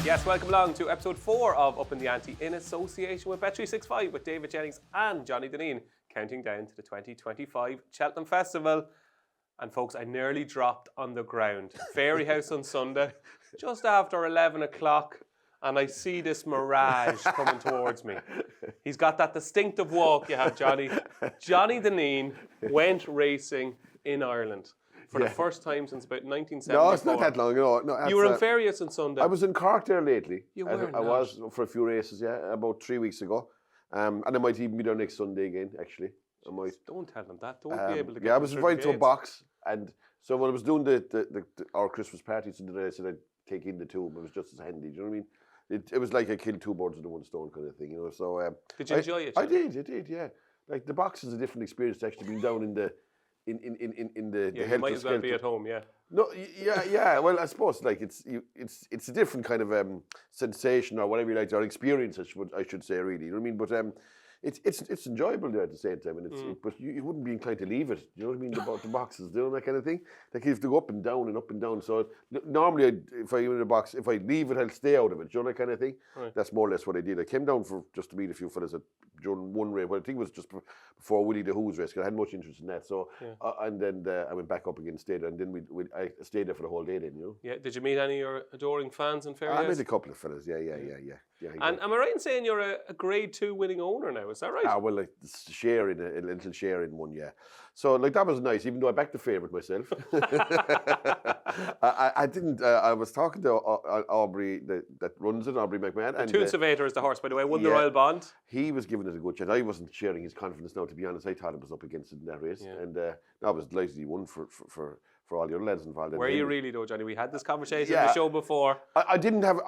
Yes, welcome along to episode 4 of Upping The Ante in association with Bet365 with David Jennings and Johnny Dineen, counting down to the 2025 Cheltenham Festival. And folks, I nearly dropped on the ground. Fairy House on Sunday, just after 11 o'clock, and I see this mirage coming towards me. He's got that distinctive walk you have, Johnny. Johnny Dineen went racing in Ireland. For the first time since about 1974. No, it's not that long. No, you were in Fairy House on Sunday. I was in Cork there lately. You were I was for a few races, about 3 weeks ago. And I might even be there next Sunday again, actually. I might. Don't tell them that. Don't be able to get I was invited to a box. And so when I was doing our Christmas party today, I said I'd take in the two. It was just as handy, do you know what I mean? It was like I killed two birds with one stone kind of thing, So did you enjoy it? I did, yeah. Like the box is a different experience to actually being down in the you might as well be at home, yeah. No, yeah. Well, I suppose like it's a different kind of sensation or whatever you like, or experience. I should say, really. You know what I mean? But it's enjoyable there at the same time, and but you wouldn't be inclined to leave it. You know what I mean? About the boxes, doing that kind of thing. Like you have to go up and down and up and down. So normally, if I'm in a box, if I leave it, I'll stay out of it. You know that kind of thing. Right. That's more or less what I did. I came down for just to meet a few fellas during one race. Well, I think it was just before Willie the Who's race, because I had much interest in that. So and then I went back up again, stayed there, and then I stayed there for the whole day. Then Yeah. Did you meet any of your adoring fans in Fairy House? I met a couple of fellas. Yeah. And am I right in saying you're a Grade 2 winning owner now? Is that right? Well, like a little share in one, yeah. So like that was nice, even though I backed the favourite myself. I didn't. I was talking to Aubrey that runs it, Aubrey McMahon. The Toonsavator is the horse, by the way. Won the Royal Bond. He was giving it a good chance. I wasn't sharing his confidence now, to be honest. I thought it was up against it in that race, and I was delighted he won for all your lads involved. Were you really though, Johnny? We had this conversation on the show before. I didn't have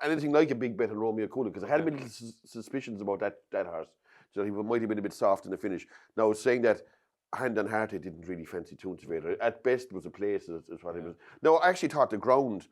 anything like a big bet on Romeo Cooler, because I had a little suspicions about that horse. So he might have been a bit soft in the finish. Now, saying that, hand on heart, I didn't really fancy Toonsavator. At best, it was a place, is what it was. No, I actually thought the ground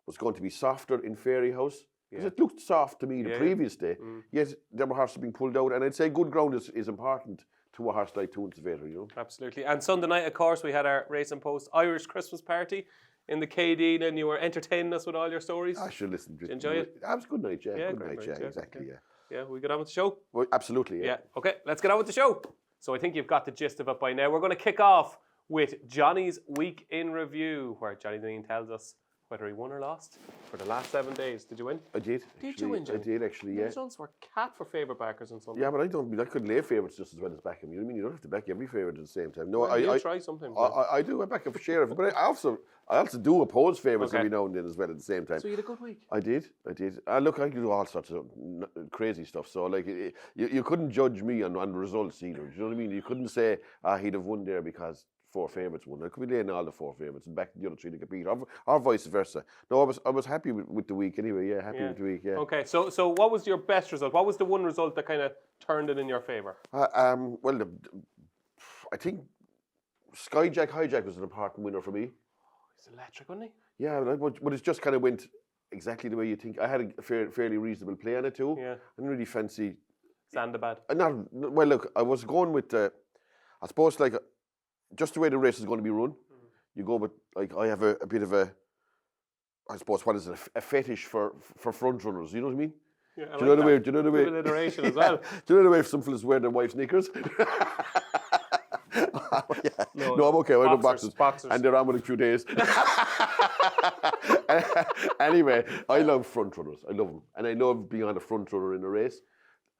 was going to be softer in Fairy House, because it looked soft to me the previous day. Yet there were horses being pulled out, and I'd say good ground is important to a horse like Toonsavator, Absolutely. And Sunday night, of course, we had our Racing-Post Irish Christmas party in the KD, and you were entertaining us with all your stories. I should listen. Did you enjoy it? That was a good night, yeah. Good night, exactly, yeah. Yeah, we get on with the show? Well, absolutely, yeah. Okay, let's get on with the show. So I think you've got the gist of it by now. We're going to kick off with Johnny's Week in Review, where Johnny Dineen tells us whether he won or lost for the last 7 days. Did you win? I did. Did you win, Johnny? I did, actually, yeah. The results were cat for favourite backers on Sunday. Yeah, but I could lay favourites just as well as back them. You know what I mean? You don't have to back every favourite at the same time. No, well, I try sometimes. I do. I back a share of it, but I also do oppose favourites every now and then as well at the same time. So you had a good week. I did. Look, I do all sorts of crazy stuff. So like, you couldn't judge me on the results either. Do you know what I mean? You couldn't say he'd have won there because 4 favourites won. I could be laying all the 4 favourites and back the other 3 to compete, or vice versa. No, I was happy with the week anyway. Yeah, happy with the week. Yeah. Okay, so what was your best result? What was the one result that kind of turned it in your favour? Well, I think Skyjack Hijack was an important winner for me. He's electric, wasn't he? Yeah, but it just kind of went exactly the way you think. I had a fairly reasonable play on it too. Yeah. I didn't really fancy Zandabad. Well, look, I was going with I suppose like just the way the race is going to be run. You go with, like, I have a bit of I suppose, what is it, a fetish for front runners. You know what I mean? Yeah, do you know the way? Alliteration as well. Do you know the way if some fellas wear their wife's knickers? No, I'm okay. I got boxers, and they're on with a few days. Anyway, I love front runners. I love them, and I love being on a front runner in a race,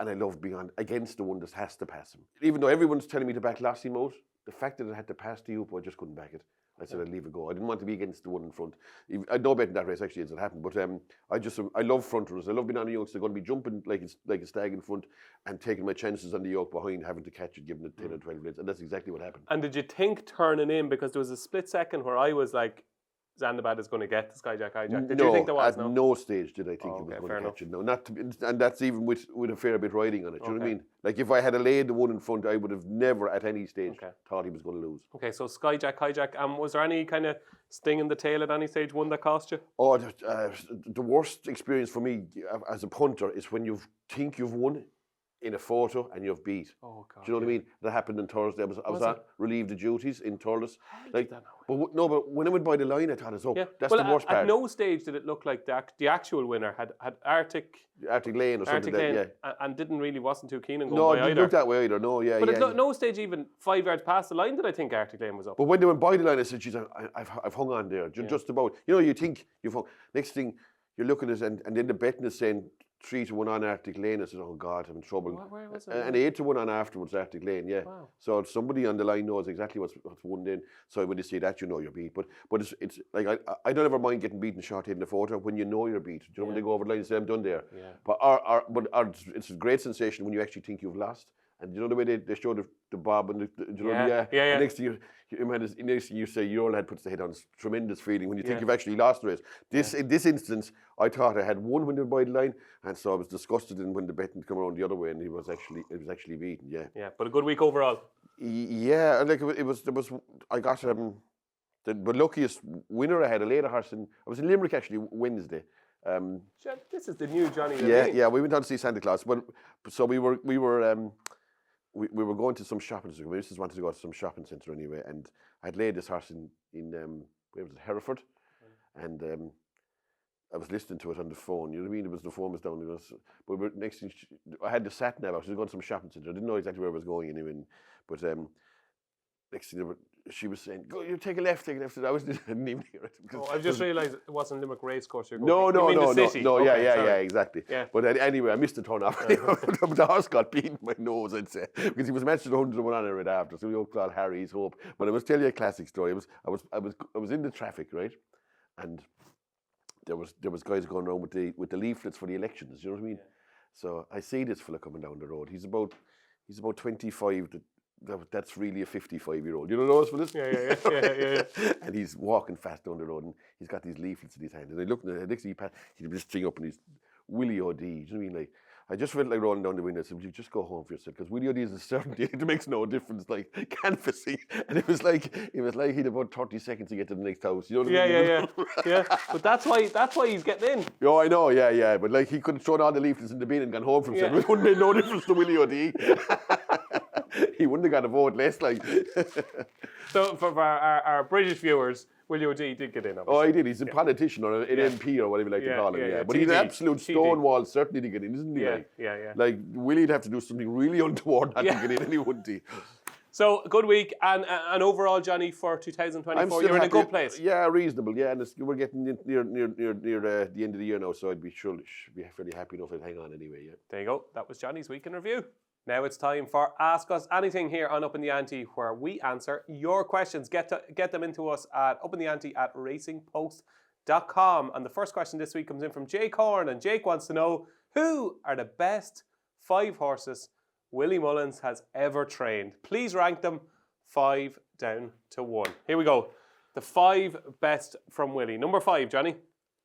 and I love being against the one that has to pass him. Even though everyone's telling me to back Lossiemouth, the fact that it had to pass to you, I just couldn't back it. I said I'd leave it go. I didn't want to be against the one in front. I'd no bet in that race actually as it happened, but I love front runners. I love being on the yokes. They're going to be jumping like a stag in front and taking my chances on the yoke behind, having to catch it, giving it 10 or 12 minutes, and that's exactly what happened. And did you think turning in, because there was a split second where I was like, Zandabad is going to get the Skyjack Hijack. Did you think there was? At no stage did I think he was going to catch it. No, and that's even with a fair bit riding on it. Do you know what I mean? Like if I had laid the one in front, I would have never at any stage thought he was going to lose. Okay, so Skyjack Hijack. Was there any kind of sting in the tail at any stage? One that cost you? Oh, the worst experience for me as a punter is when you think you've won in a photo and you've beat. Oh God. Do you know what I mean? That happened on Thursday. I was it? relieved of duties in Thurles. Did that now? But when I went by the line, I thought, that's the worst part. At no stage did it look like the actual winner had Arctic Lane or something like that, and wasn't too keen on going no, by it didn't either. look that way either. No, But at no stage, even 5 yards past the line, did I think Arctic Lane was up. But when they went by the line, I said, "Geez, I've hung on there, just about." You know, you think you've hung. Next thing, you're looking at it, and then the betting is saying 3-1 on Arctic Lane. I said, "Oh God, I'm in trouble." Where was it? And 8-1 on afterwards, Arctic Lane. Yeah. Wow. So somebody on the line knows exactly what's won then. So when they say that, you know you're beat. But it's like I don't ever mind getting beaten short in the photo when you know you're beat. Do you know when they go over the line and say I'm done there? Yeah. But it's a great sensation when you actually think you've lost. And you know the way they show the bob and yeah. Next thing you say your old head puts the head on. It's a tremendous feeling when you think you've actually lost the race. In this instance, I thought I had won when they were by the line, and so I was disgusted when the betting come around the other way, and it was actually beaten. Yeah. Yeah, but a good week overall. Yeah, like I got the luckiest winner I had, a later horse, I was in Limerick actually Wednesday. This is the new Johnny. Yeah, we went on to see Santa Claus. So we were going to some shopping centre. My missus wanted to go to some shopping centre anyway, and I'd laid this horse in where was it, Hereford, and I was listening to it on the phone. You know what I mean? The phone was down. But next thing, I had the sat nav. I was going to some shopping centre. I didn't know exactly where I was going anyway. But next thing, she was saying, "Go, you take a left, take a left." I didn't even hear it. I've just realised it wasn't Limerick Racecourse. No, exactly. Yeah. But anyway, I missed the turn off. The horse got beaten my nose, I'd say, because he was mentioned 101 on it right after. So we all called Harry's Hope. But I must tell you a classic story. I was in the traffic, right, and there was guys going around with the leaflets for the elections. You know what I mean? Yeah. So I see this fella coming down the road. He's about 25. That's really a 55-year-old. You know those fellas? Yeah. And he's walking fast down the road, and he's got these leaflets in his hand. And I look at it, next thing he this thing up, and he's Willie O'D. You know what I mean? Like, I just felt like rolling down the window. I said, "Will you just go home for yourself?" Because Willie O'D is a certainty. It makes no difference, like canvassing. And it was like he'd about 30 seconds to get to the next house. You know what I mean? Yeah. But that's why he's getting in. Oh, I know, yeah. But like he could have thrown all the leaflets in the bin and gone home for himself. It wouldn't make no difference to Willie O'D. He wouldn't have got a vote less, like. So for our British viewers, Willie O'D did get in. Obviously. Oh, he did. He's a politician or an MP or whatever you like to call him. Yeah. But he's an absolute stonewall, certainly to get in, isn't he? Yeah. Like Willie'd have to do something really untoward not to get in, and he wouldn't he? So good week and overall, Johnny, for 2024. You're in a good place. Yeah, reasonable. Yeah, and we're getting near the end of the year now, so I'd be fairly happy enough I'd hang on anyway. Yeah. There you go. That was Johnny's week in review. Now it's time for Ask Us Anything here on Upping The Ante, where we answer your questions. Get them into us at uppingtheante@racingpost.com. And the first question this week comes in from Jake Horn, and Jake wants to know, who are the best 5 horses Willie Mullins has ever trained? Please rank them 5 down to 1. Here we go. The 5 best from Willie. Number 5, Johnny.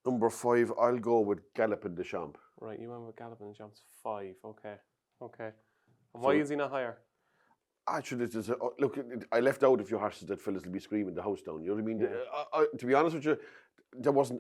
Number 5, I'll go with Gallopin' the Champ. Right, you went with Gallopin' the Champ's 5. Okay. And why is he not higher? Actually, look, I left out a few horses that fellas will be screaming the house down. You know what I mean? Yeah. To be honest with you,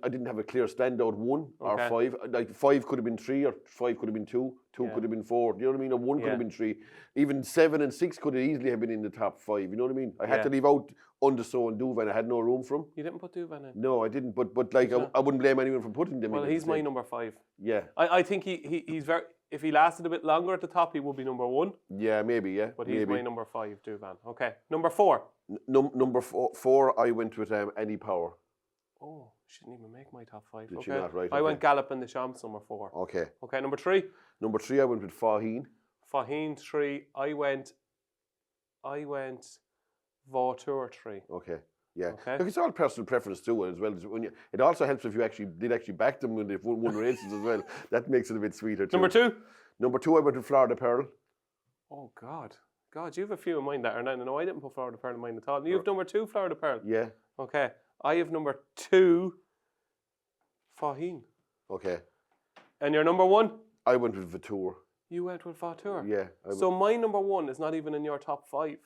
I didn't have a clear standout 1 or 5. Like 5 could have been 3, or 5 could have been 2. 2 could have been 4. You know what I mean? Or 1 could have been 3. Even 7 and 6 could have easily have been in the top 5. You know what I mean? I had to leave out Undersow and Duvan. I had no room for them. You didn't put Duvan in? No, I didn't. But like I wouldn't blame anyone for putting them in. Well, he's my number 5. Yeah. I think he's very. If he lasted a bit longer at the top, he would be number 1. Yeah, maybe. Yeah. But he's my number 5, Duvan. Okay. Number 4. Number 4, I went with Eddie Power. Oh, she didn't even make my top 5. Did she not? Right. I went Gallopin' the Champs, number 4. Okay. Number 3. Number 3, I went with Faheen. Faheen 3. I went Vautour 3. Okay. Yeah. Okay. Look, it's all personal preference too, as well. It also helps if you did back them when they've won races as well. That makes it a bit sweeter too. Number 2. Number 2, I went with Florida Pearl. Oh God, you have a few in mind that are no, I didn't put Florida Pearl in mind at all. You have number 2, Florida Pearl. Yeah. Okay. I have number 2, Faheen. Okay. And your number 1? I went with Vautour. You went with Vautour. Yeah. So my number 1 is not even in your top 5.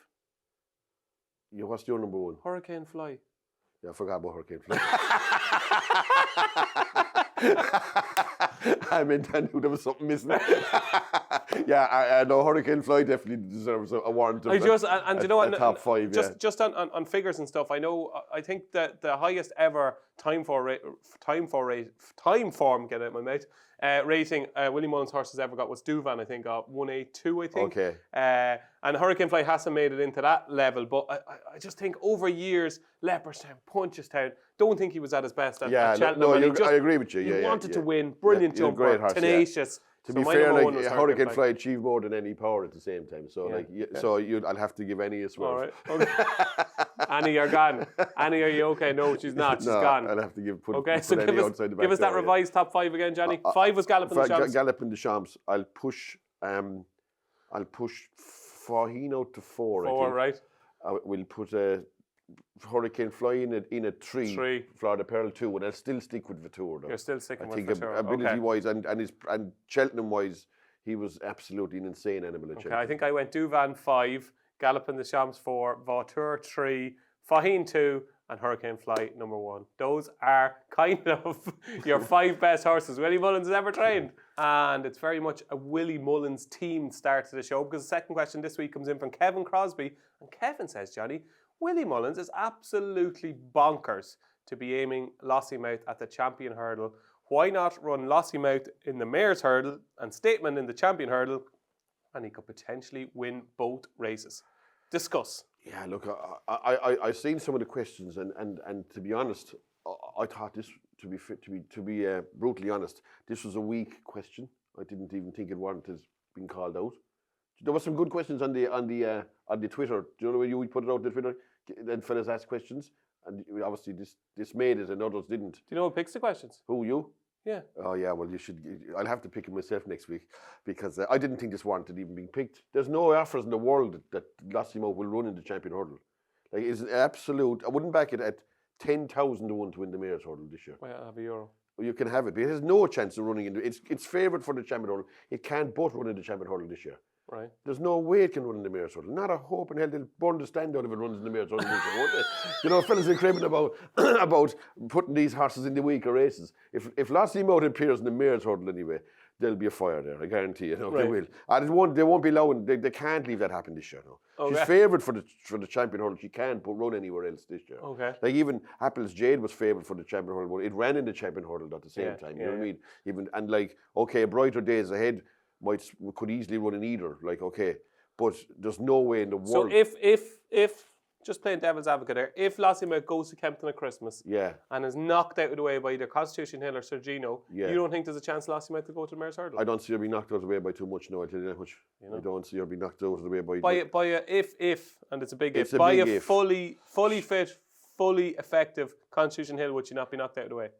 Yeah, what's your number 1? Hurricane Fly. Yeah, I forgot about Hurricane Fly. I meant I knew there was something missing. Yeah, I know Hurricane Fly definitely deserves a warrant of I just and you know what? top five. Just on figures and stuff. I know. I think that the highest ever time form get out my mate rating Willie Mullins horse has ever got was Duvan. I think 182. I think. Okay. And Hurricane Fly hasn't made it into that level, but I just think over years, Leopardstown, Punchestown, don't think he was at his best at Cheltenham. No, I agree with you. He wanted to win, brilliant jumper, great horse, tenacious. To be fair, like Hurricane Fly achieved more than any power at the same time. So I'll have to give Annie a swerve. All right. Okay. Annie, you're gone. Annie, are you okay? No, she's not. She's gone. I'll have to give Annie outside the back. Give us that revised top five again, Johnny. 5 was Gallop in the Champs. Gallop in the Champs. I'll push Faheen out to 4. 4, right. We'll put Hurricane Fly in a 3. Florida Pearl 2, and I'll still stick with Vatour. You're still sticking with Vatour. I think ability-wise and Cheltenham-wise, he was absolutely an insane animal at Cheltenham. I think I went Duvan 5, Gallop in the Champs 4, Vatour 3, Faheen 2, and Hurricane Fly number 1. Those are kind of your 5 best horses Willie Mullins has ever trained. And it's very much a Willie Mullins team start to the show, because the second question this week comes in from Kevin Crosby. And Kevin says, Johnny, Willie Mullins is absolutely bonkers to be aiming Lossiemouth at the Champion Hurdle. Why not run Lossiemouth in the Mayor's Hurdle and Stateman in the Champion Hurdle, and he could potentially win both races? Discuss. Yeah, look, I've seen some of the questions, and to be honest, I thought this, to be brutally honest, this was a weak question. I didn't even think it warranted being called out. There were some good questions on the Twitter. Do you know when you put it out on the Twitter? Then fellas asked questions, and obviously this made it, and others didn't. Do you know who picks the questions? Who, you? Yeah. Oh yeah. Well, you should. I'll have to pick it myself next week, because I didn't think this warranted even being picked. There's no offers in the world that Lossiemouth will run in the Champion Hurdle. Like, it's an absolute. I wouldn't back it at 10,000 to 1 to win the Mayor's Hurdle this year. Well, I'll have €1. Well, you can have it, but it has no chance of running into. It's favoured for the Champion Hurdle. It can't but run in the Champion Hurdle this year. Right. There's no way it can run in the Mayor's Hurdle. Not a hope in hell. They'll burn the stand out if it runs in the Mayor's Hurdle this year, won't they? You know, fellas are cribbing about putting these horses in the weaker races. If Lossiemouth appears in the Mayor's Hurdle anyway, there'll be a fire there. I guarantee you. They will. And they won't be allowing. They can't leave that happen this year. No. Okay. She's favoured for the Champion Hurdle. She can't run anywhere else this year. Okay. Like even Apple's Jade was favoured for the Champion Hurdle, but it ran in the Champion Hurdle at the same time. You know what I mean? Even and like brighter days ahead could easily run in either. Like but there's no way in the world. So if just playing devil's advocate there, if Lossiemouth goes to Kempton at Christmas and is knocked out of the way by either Constitution Hill or Sergino, you don't think there's a chance Lossiemouth to go to the Mayor's Hurdle? I don't see her being knocked out of the way by too much. No, I tell you that much. I don't see her being knocked out of the way by a if, and it's a big if, by a fully fit, fully effective Constitution Hill, would she not be knocked out of the way?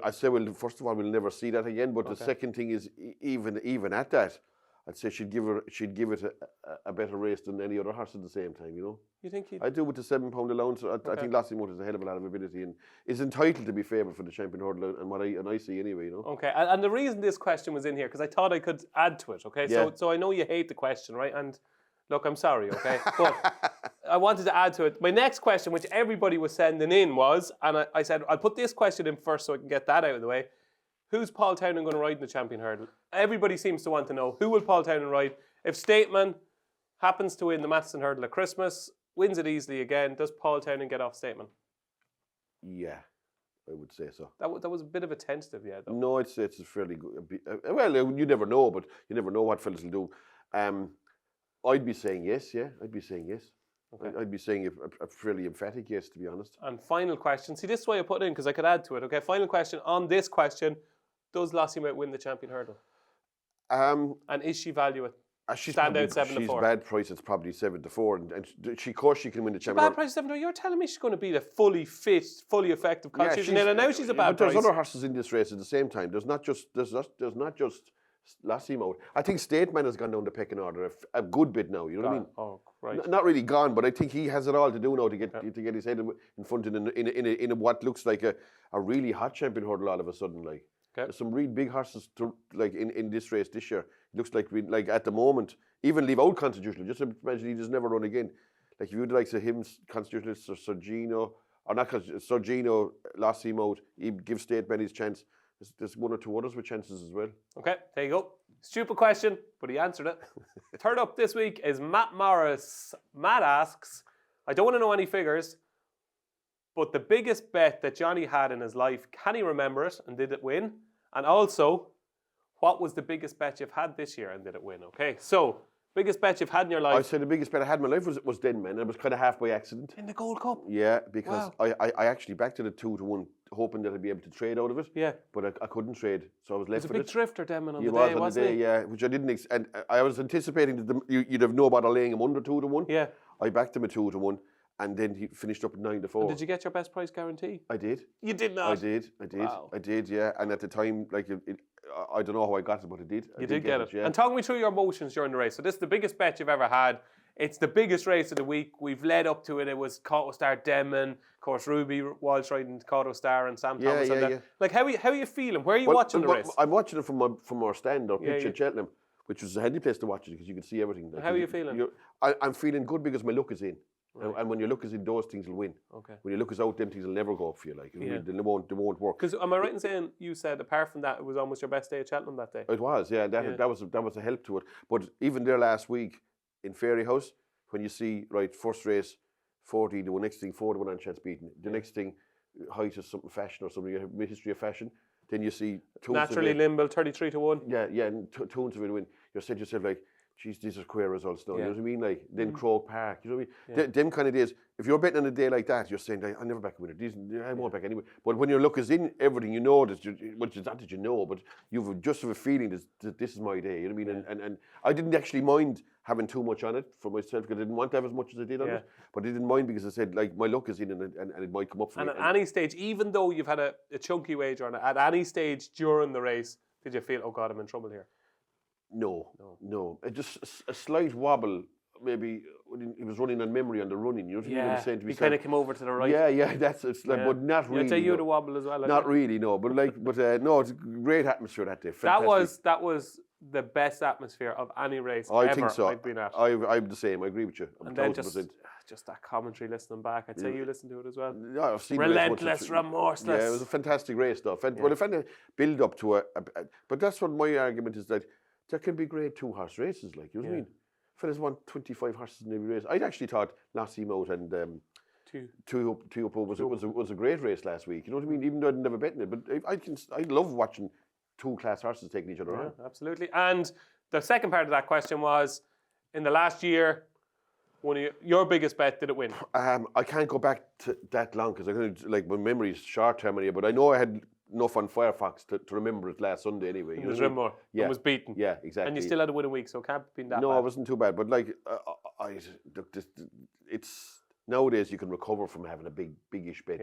I say, well, first of all, we'll never see that again. But the second thing is, even at that, I'd say she'd give it a better race than any other horse at the same time. You know. You think? I do with the £7 allowance. I think Lossiemouth has a hell of a lot of ability and is entitled to be favoured for the Champion Hurdle, and I see anyway. You know. Okay, and the reason this question was in here because I thought I could add to it. Okay, so I know you hate the question, right? And look, I'm sorry. Okay, but I wanted to add to it. My next question, which everybody was sending in, was, and I said I'll put this question in first so I can get that out of the way. Who's Paul Townend going to ride in the Champion Hurdle? Everybody seems to want to know, who will Paul Townend ride? If Stateman happens to win the Matheson Hurdle at Christmas, wins it easily again, does Paul Townend get off Stateman? Yeah, I would say so. That was a bit of a tentative, though. No, it's a fairly good. Well, you never know, but you never know what fellas will do. I'd be saying yes, I'd be saying yes. Okay. I'd be saying a fairly emphatic yes, to be honest. And final question. See, this is why I put it in, because I could add to it. Okay, final question on this question. Does Lossiemouth win the Champion Hurdle? And is she value it? Stand out 7 to 4. She's bad price. It's probably 7 to 4, and of course she can win the Champion Hurdle. Bad price 7 to 4. You're telling me she's going to be the fully fit, fully effective Constitution Hill, and now she's a bad price. There's other horses in this race at the same time. There's not just Lossiemouth. I think Stateman has gone down the pecking order a good bit now. You know what I mean? Oh, right. Not really gone, but I think he has it all to do now to get his head in front in what looks like a really hot Champion Hurdle all of a sudden. Like there's some really big horses in this race this year. It looks like at the moment, even leave out Constitutional. Just imagine he just never run again. Like if you'd like to him, Constitutionalist or Sergino, or not Sergino, Lossiemouth, he gives Stateman his chance. there's one or two others with chances as well. Okay, there you go. Stupid question, but he answered it. Third up this week is Matt Morris. Matt asks, I don't want to know any figures, but the biggest bet that Johnny had in his life, can he remember it and did it win? And also, what was the biggest bet you've had this year and did it win? Okay, so biggest bet you've had in your life. I'd say the biggest bet I had in my life was Dineen, and it was kind of half by accident. In the Gold Cup? Yeah, because I actually backed it at 2-1, hoping that I'd be able to trade out of it. Yeah. But I couldn't trade, so I was left with it. He was a big drifter, Demon, on the was day, on wasn't the day, he? yeah, which I didn't, and I was anticipating that you'd have no bother laying him under 2-1. Yeah. I backed him at 2-1, and then he finished up at 9-4. And did you get your best price guarantee? I did. You did not? I did. Wow. I did, yeah. And at the time, like, I don't know how I got it, but I did. You did get it. Yeah. And talk me through your emotions during the race. So this is the biggest bet you've ever had. It's the biggest race of the week. We've led up to it. It was Cauto Star Demon, of course, Ruby Walsh riding Cauto Star and Sam Thomas. Yeah. Like, how are you feeling? Where are you watching the race? I'm watching it from our stand, our pitch at Cheltenham, which was a handy place to watch it because you could see everything. Like, how are you feeling? I'm feeling good because my luck is in. Right. And when your luck is in, those things will win. Okay. When your luck is out, them things will never go up for you. Like, they won't work. Because am I right in saying you said apart from that, it was almost your best day at Cheltenham that day? It was, yeah. That was a help to it. But even there last week in Fairy House, when you see first race 40, the next thing 4-1 on chance beaten, the next thing height is something fashion or something, you have history of fashion. Then you see Naturally Limble 33-1. Yeah, and Toons of it win. You're saying to yourself like, geez, these are queer results now. Yeah. You know what I mean? Like, then Croke Park, you know what I mean? Them kind of days, if you're betting on a day like that, you're saying, like, I'll never back a winner. I won't back anyway. But when your luck is in everything, you know, which is not that you know, but you've just have a feeling that this is my day. You know what I mean? And I didn't actually mind having too much on it for myself because I didn't want to have as much as I did on it. But I didn't mind because I said, like, my luck is in and it might come up for me. And at any stage, even though you've had a chunky wager on it, at any stage during the race, did you feel, oh God, I'm in trouble here? No. It just a slight wobble. Maybe when he was running on memory on the running. You know what I mean? He was saying to he kind of came over to the right. Yeah. But not really. I'd say you had a wobble as well. Not really, no. But no, it's a great atmosphere that day. Fantastic. That was the best atmosphere of any race ever think so. I've been at. I'm the same. I agree with you. And then just that commentary listening back. I'd say you listened to it as well. Yeah, I've seen relentless, remorseless. Yeah, it was a fantastic race, though. Well, if any build up to but that's what my argument is, that there can be great 2-horse races, like, you know what I mean? Fellas want 25 horses in every race. I'd actually thought Lossiemouth and Ante-Post was a great race last week. You know what I mean? Even though I'd never bet in it, but I love watching 2-class horses taking each other on. Absolutely. And the second part of that question was, in the last year, your biggest bet, did it win? I can't go back to that long because my memory is short term anyway. But I know I had enough on Firefox to remember it last Sunday anyway. It was Rimmer. Yeah. It was beaten. Yeah, exactly. And you still had a winning week, so it can't have been that bad. No, it wasn't too bad. But it's nowadays you can recover from having a biggish bet.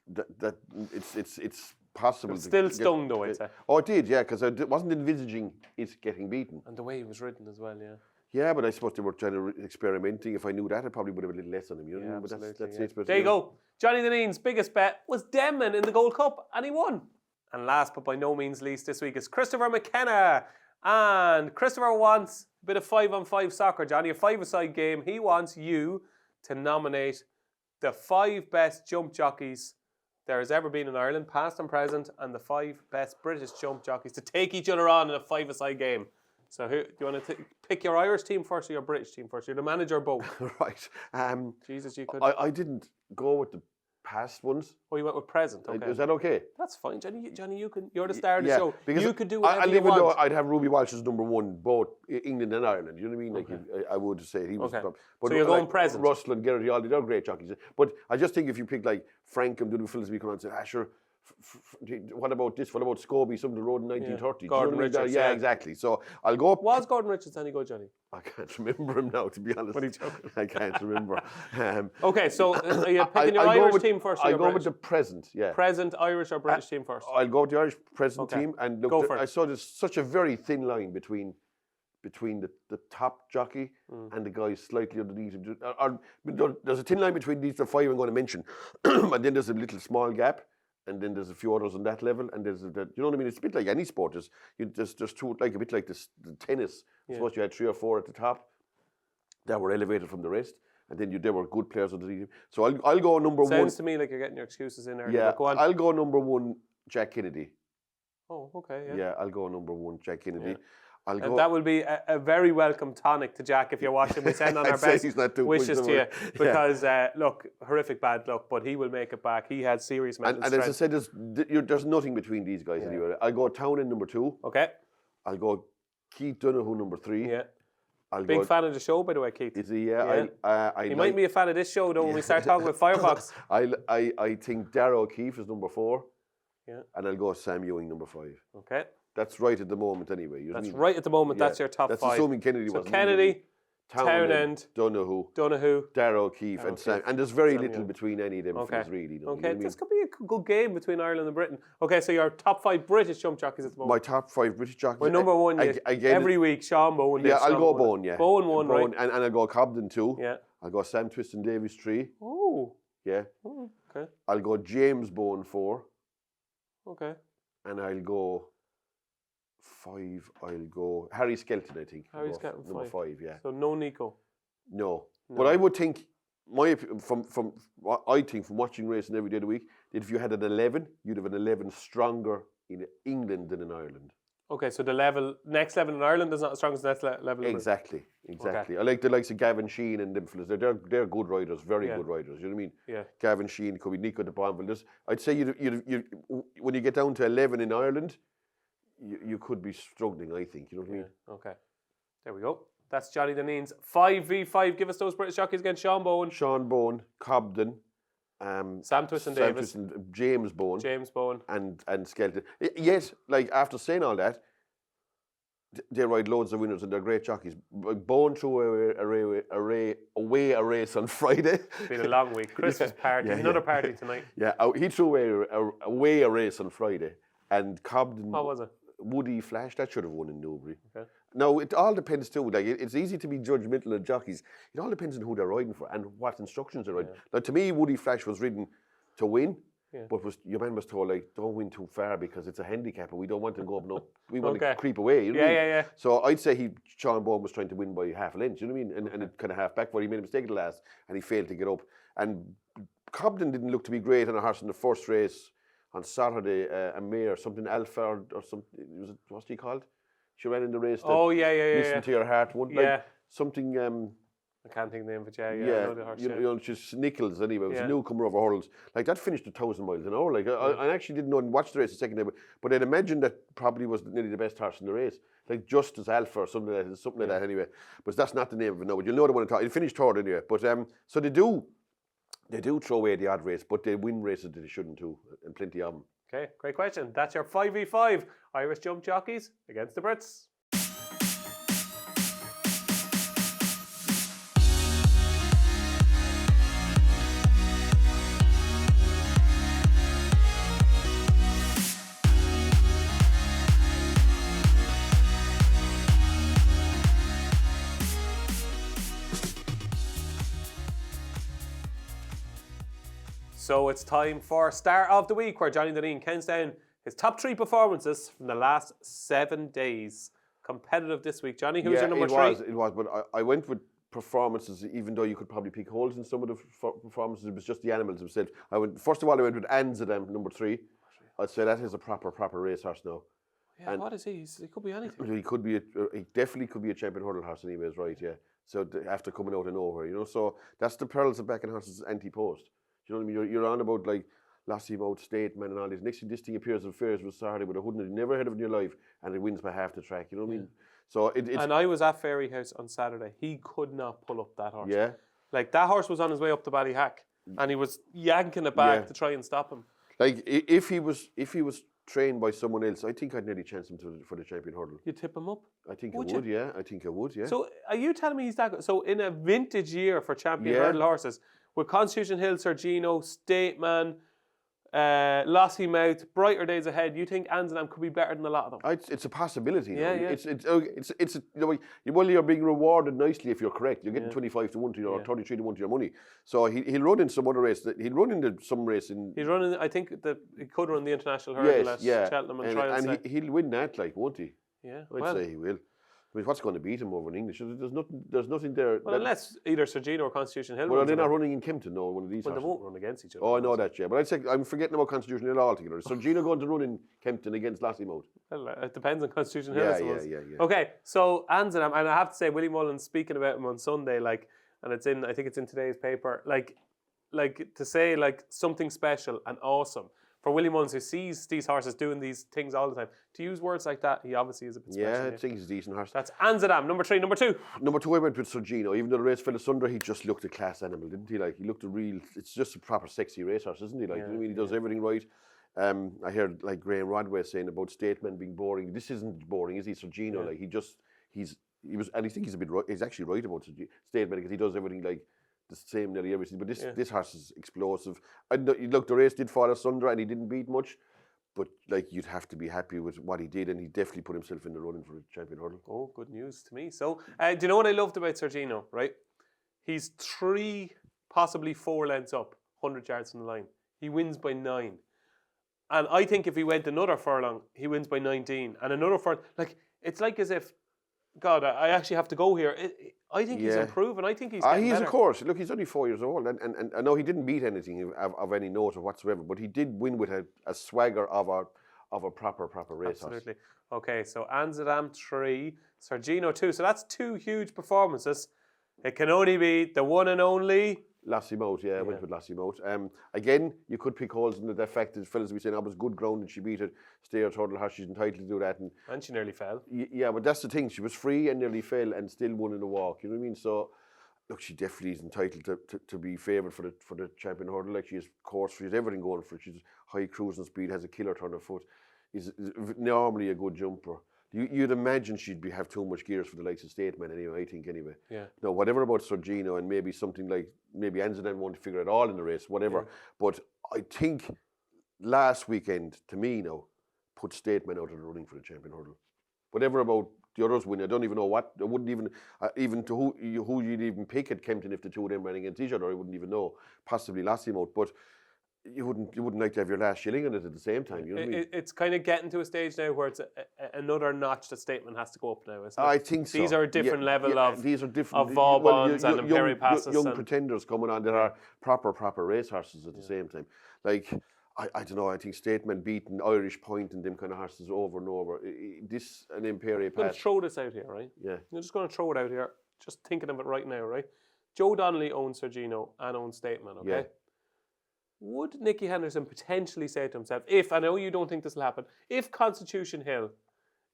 But it's possible. It still stung though, I'd say. Oh, it did, yeah, because I wasn't envisaging it getting beaten. And the way he was ridden as well, yeah. Yeah, but I suppose they were trying to experimenting. If I knew that, I probably would have a little less on him. You know, but that's it. But there you go. Johnny Dineen's biggest bet was Denman in the Gold Cup, and he won. And last but by no means least this week is Christopher McKenna. And Christopher wants a bit of 5-on-5 soccer, Johnny, a 5-a-side game. He wants you to nominate the 5 best jump jockeys there has ever been in Ireland, past and present, and the 5 best British jump jockeys to take each other on in a 5-a-side game. So do you want to pick your Irish team first or your British team first? You're the manager of both. Right. Jesus, you could. I didn't go with the past ones. Oh, you went with present. Okay. Is that okay? That's fine, Johnny. You're the star of the show. Because you could do whatever you even want. though I'd have Ruby Walsh as number 1, both England and Ireland. You know what I mean? Like I would say he was. Okay. But so you're going present. Russell and Garrity, all they're great jockeys. But I just think if you pick like Frank and the fellas we come on and say, sure. What about this? What about Scobie? Some of the road in 1930. Gordon Richards. Yeah, exactly. So I'll go up. Was Gordon Richards any good, Johnny? I can't remember him now, to be honest. What are you joking? I can't remember. Okay, so are you picking your Irish team first? I'll go with the present. Yeah. Present Irish or British team first? I'll go with the Irish present team. And look, I saw there's such a very thin line between the top jockey and the guys slightly underneath him. There's a thin line between these 5 I'm going to mention, and then there's a little small gap. And then there's a few others on that level, and there's you know what I mean. It's a bit like any sport. There's two, like a bit like the tennis. I suppose you had 3 or 4 at the top that were elevated from the rest, and then there were good players underneath. So I'll go number 1. Sounds to me like you're getting your excuses in there. Yeah, go on. I'll go number 1, Jack Kennedy. Oh, okay, yeah. Yeah, I'll go number 1, Jack Kennedy. Yeah. I'll And go. that will be a very welcome tonic to Jack if you're watching. We send on our I'd say best he's not too wishes pushed to you over. because, look, horrific bad luck, but he will make it back. He had serious mental And as I strength. said, there's nothing between these guys anyway. I'll go Townend number 2. Okay. I'll go Keith Donoghue number 3. Yeah. I'll Big go, fan of the show, by the way, Keith. Is he? Yeah. Yeah. He might be a fan of this show, though, when we start talking about Firebox. I think Darragh O'Keefe is number 4. Yeah. And I'll go Sam Ewing number 5. Okay. That's right at the moment, anyway. That's right at the moment. Yeah. That's your top 5. That's assuming Kennedy so wasn't. Kennedy, Townend, Donoghue, Darragh O'Keefe, and Sam. And there's very Sam little Ewing. between any of them Okay. fellas, really. You know Okay, what I mean? this could be a good game between Ireland and Britain. Okay, so your top 5 British jump jockeys at the moment. My top 5 British jockeys. Well, number 1, again, every week, Sean Bowen. Yeah, I'll go Bowen, yeah. Bowen 1, right? And I'll go Cobden 2. Yeah. I'll go Sam Twiston Davies 3. Oh. Yeah. Oh, okay. I'll go James Bowen 4. Okay. And I'll go 5. I'll go Harry Skelton, I think. Harry Skelton, number 5, yeah. So no Nico. No. But I would think, from what I think from watching racing every day of the week, that if you had an 11, you'd have an 11 stronger in England than in Ireland. Okay, so the next level in Ireland is not as strong as the next level in Exactly. I like the likes of Gavin Sheehan and them fellas. They're good riders, very good riders. You know what I mean? Yeah. Gavin Sheehan, could be Nico de Bonville. I'd say you when you get down to 11 in Ireland, you could be struggling. I think. You know what I mean? Okay. There we go. That's Johnny Dineen's 5v5. Give us those British jockeys again. Sean Bowen, Cobden, Sam Twiston Davis, James Bowen, and Skelton. Yet, like after saying all that, they ride loads of winners and they're great jockeys. Bowen threw away a race on Friday. It's been a long week. Christmas party, another party tonight. Yeah, he threw away a race on Friday, and Cobden. What was it? Woody Flash, that should have won in Newbury. Okay. Now, it all depends too. Like, it's easy to be judgmental of jockeys. It all depends on who they're riding for and what instructions they're riding. Now, to me, Woody Flash was ridden to win, but your man was told, like, don't win too far because it's a handicap and we don't want to go up and up. We want to creep away. You know what I mean? Yeah. So I'd say Sean Bowen was trying to win by half a length. You know what I mean? And it kind of half back, but he made a mistake at the last and he failed to get up. And Cobden didn't look to be great on a horse in the first race. On Saturday, a mare, something Alpha or something, what's she called? She ran in the race. Listen to your heart. Something. I can't think of the name of it. I know the horse. You know, she's Nichols anyway. It was a newcomer over hurdles. Like that finished 1,000 miles an hour. Like I actually didn't know and watch the race the second day, but I'd imagine that probably was nearly the best horse in the race. Like Justice Alpha or something like that anyway. But that's not the name of it now. But you'll know the one I'm talking. It finished third anyway. But so they do throw away the odd race, but they win races that they shouldn't too, and plenty of them. Okay, great question. That's your 5v5 Irish jump jockeys against the Brits. So it's time for Star of the Week, where Johnny Dineen counts down his top 3 performances from the last 7 days. Competitive this week. Johnny, who's your number 3? It was, but I went with performances, even though you could probably pick holes in some of the performances. It was just the animals themselves. First of all, I went with Anzadam, number 3. I'd say that is a proper racehorse now. Yeah, and what is he? He could be anything. He definitely could be a champion hurdle horse anyways, right, yeah. So after coming out of nowhere, you know. So that's the pearls of backing horses Ante-Post. You know what I mean? You're on about like Lossiemouth, Stateman and all these. Next thing, this thing appears at fairs with Saturday with a hood and you never heard of it in your life and it wins by half the track. You know what I mean? So it's... And I was at Fairy House on Saturday. He could not pull up that horse. Yeah. Like that horse was on his way up to Ballyhack and he was yanking it back to try and stop him. Like if he was trained by someone else, I think I'd nearly chance him for the champion hurdle. You tip him up? I think I would, yeah. I think I would, yeah. So are you telling me he's that good? So in a vintage year for champion hurdle horses, with Constitution Hill, Sir Gino, Stateman, Lossiemouth, brighter days ahead, you think Anzadam could be better than a lot of them? It's a possibility. Yeah. Well, you're being rewarded nicely if you're correct. You're getting 25 to 1 to your, or 33 to 1 to your money. So he'll run in some other race. He'll run into some race in. He's running. I think he could run the international hurdle at Cheltenham and try and he'll win that, like, won't he? Yeah, I'd say he will. I mean, what's going to beat him over in English? There's nothing there. Well, unless either Sergino or Constitution Hill. Well, they're not running in Kempton, no, one of these. Well, they won't run against each other. Oh, I know that, yeah. But I'd say I'm forgetting about Constitution Hill altogether. Is Sergino going to run in Kempton against Lossiemouth? Well, it depends on Constitution Hill, I suppose. Yeah. Okay, so Amsterdam, and I have to say, Willie Mullins speaking about him on Sunday, and I think it's in today's paper, to say something special and awesome. For Willie Mullins, who sees these horses doing these things all the time, to use words like that, he obviously is a bit special. Yeah, I think he's a decent horse. That's Amsterdam, number 3. Number 2? Number 2, I went with Sergino. Even though the race fell asunder, he just looked a class animal, didn't he? He looked it's just a proper sexy racehorse, isn't he? You know what I mean? He does everything right. I heard Graham Rodway saying about Stateman being boring. This isn't boring, is he? Sergino, I think he's a bit right. He's actually right about Stateman because he does everything the same nearly everything. But this horse is explosive. Look, the race did fall asunder and he didn't beat much. But you'd have to be happy with what he did, and he definitely put himself in the running for the champion hurdle. Oh, good news to me. So, do you know what I loved about Sergino? Right, he's 3, possibly 4 lengths up, 100 yards from the line. He wins by 9, and I think if he went another furlong, he wins by 19, and another furlong. It's as if, God, I actually have to go here. I think he's improving. I think he's getting better. Of course. Look, he's only 4 years old, and I know he didn't beat anything of any note or whatsoever, but he did win with a swagger of a proper racehorse. Absolutely. Okay, so Amsterdam 3, Sergino 2. So that's 2 huge performances. It can only be the one and only Lossiemouth, I went with Lossiemouth. Again, you could pick holes in the fact that fellas will be saying, was good ground and she beat it. Stayer Turtle Horse, she's entitled to do that. And she nearly fell. Yeah, but that's the thing. She was free and nearly fell and still won in the walk. You know what I mean? So, look, she definitely is entitled to be favoured for the champion hurdle. She has course, she has everything going for it. She's high cruising speed, has a killer turn of foot. Is normally a good jumper. You'd imagine she'd have too much gears for the likes of Stateman anyway, I think anyway. Yeah. No, whatever about Sergino and maybe something maybe Amsterdam won't figure it all in the race, whatever. Yeah. But I think last weekend, to me now, put Stateman out of the running for the champion hurdle. Whatever about the others win, I don't even know what. I wouldn't even to who you'd even pick at Kempton if the two of them ran against each other. I wouldn't even know. Possibly Lossiemouth, but you wouldn't like to have your last shilling in it at the same time. You know what I mean? It's kind of getting to a stage now where it's another notch that Stateman has to go up now, isn't it? I think so. These are a different level of these are different of Vauxhalls and Imperial Passes. Young pretenders coming on that are proper racehorses at the same time. I don't know, I think Stateman beating Irish Point and them kind of horses over and over. This an Imperial Pass. I'm going to throw this out here, right? Yeah. I'm just going to throw it out here, just thinking of it right now, right? Joe Donnelly owns Sergino and owns Stateman, okay? Yeah. Would Nicky Henderson potentially say to himself, if, I know you don't think this will happen, if Constitution Hill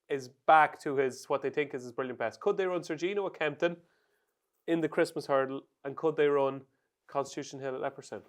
is back to what they think is his brilliant best, could they run Sergino at Kempton in the Christmas hurdle, and could they run Constitution Hill at Leopardstown?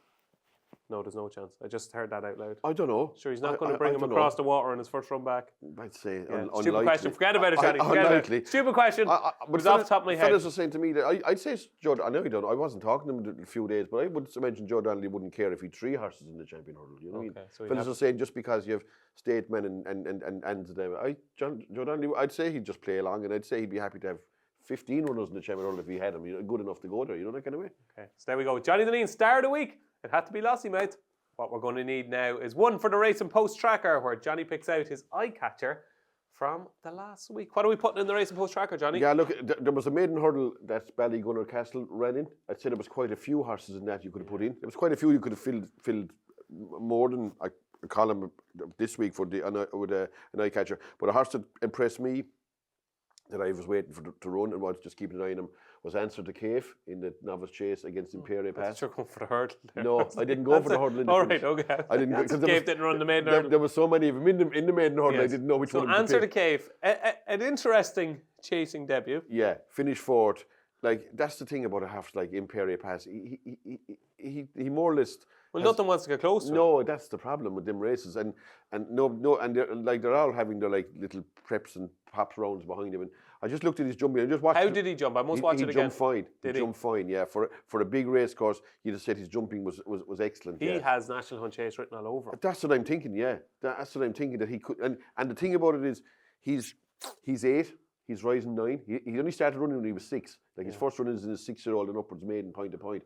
No, there's no chance. I just heard that out loud. I don't know. Sure, he's not going to bring him across the water on his first run back. I'd say unlikely. Stupid question. Forget about it, Johnny. Forget about it. Stupid question. But it was off the top of my head. Fellas were saying to me that I'd say Joe. I know he don't. I wasn't talking to him in a few days, but I would imagine Joe Donnelly wouldn't care if he had 3 horses in the champion hurdle. You know what I mean? So fellas were saying just because you have Stateman and Joe Donnelly, I'd say he'd just play along, and I'd say he'd be happy to have 15 runners in the champion hurdle if he had them. Good enough to go there. You know that kind of way. Okay, so there we go. Johnny Dineen, star of the week. It had to be Lossiemouth. What we're going to need now is one for the Racing-Post tracker, where Johnny picks out his eye catcher from the last week. What are we putting in the Racing-Post tracker, Johnny? Yeah, look, there was a maiden hurdle that Ballygunner Castle ran in. I'd say there was quite a few horses in that you could have put in. There was quite a few you could have filled more than a column this week with an eye catcher. But a horse that impressed me, that I was waiting for to run and was just keeping an eye on him, was Answer the Cave in the novice chase against Imperial Pass. You're going for the hurdle there. No, I didn't go for the hurdle. All right, okay. I didn't go. Cave didn't run the maiden hurdle. There were so many of them in the maiden hurdle, yes. I didn't know which one to pick. So Answer the Cave, an interesting chasing debut. Yeah, finished 4th. That's the thing about a horse like Imperial Pass. He more or less. Well, nothing wants to get close to No, that's the problem with them races, and they're all having their little preps and pops rounds behind him. And I just looked at his jumping. I just watched. How did he jump? I must watch it again. He jumped fine. He jumped fine. Yeah, for a big race course, you just said his jumping was excellent. He has National Hunt Chase written all over him. That's what I'm thinking. Yeah, that's what I'm thinking that he could. And the thing about it is, he's 8. He's rising 9. He only started running when he was 6. His first run is in his 6-year-old and upwards maiden point to point.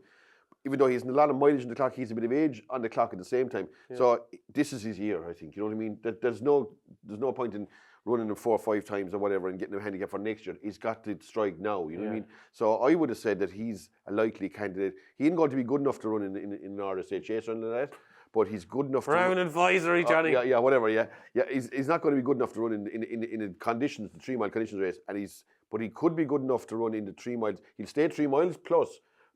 Even though he's a lot of mileage on the clock, he's a bit of age on the clock at the same time. Yeah. So this is his year, I think. You know what I mean? There's no point in running them 4 or 5 times or whatever and getting a handicap for next year. He's got to strike now, you know what I mean? So I would have said that he's a likely candidate. He ain't going to be good enough to run in an RSA chase or anything like that, but he's good enough for an advisory, Johnny. Whatever, yeah. He's not going to be good enough to run in the conditions, the 3 mile conditions race, but he could be good enough to run in the 3 miles. He'll stay 3 miles plus,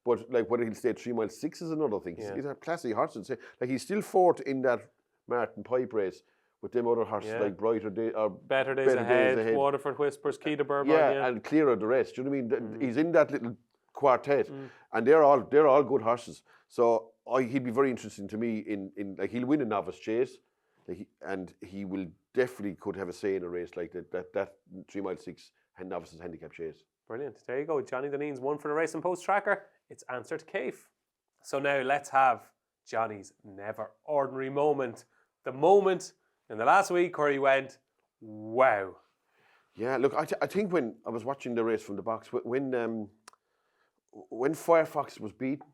but like whether he'll stay 3 miles 6 is another thing. He's a classy horse. Like he's still fourth in that Martin Pipe race with them other horses like Brighter Day or Better Days Ahead, Waterford Whispers, Key to Bourbon. And Clearer the rest. Do you know what I mean? He's in that little quartet, and they're all good horses. So he'd be very interesting to me in like he'll win a novice chase, and he will definitely could have a say in a race like that 3 mile 6 novices handicap chase. Brilliant. There you go. Johnny Dineen's one for the Race and Post tracker. It's answered Cave. So now let's have Johnny's never ordinary moment. The moment in the last week where he went, wow. Yeah, look, I think when I was watching the race from the box, when Firefox was beaten,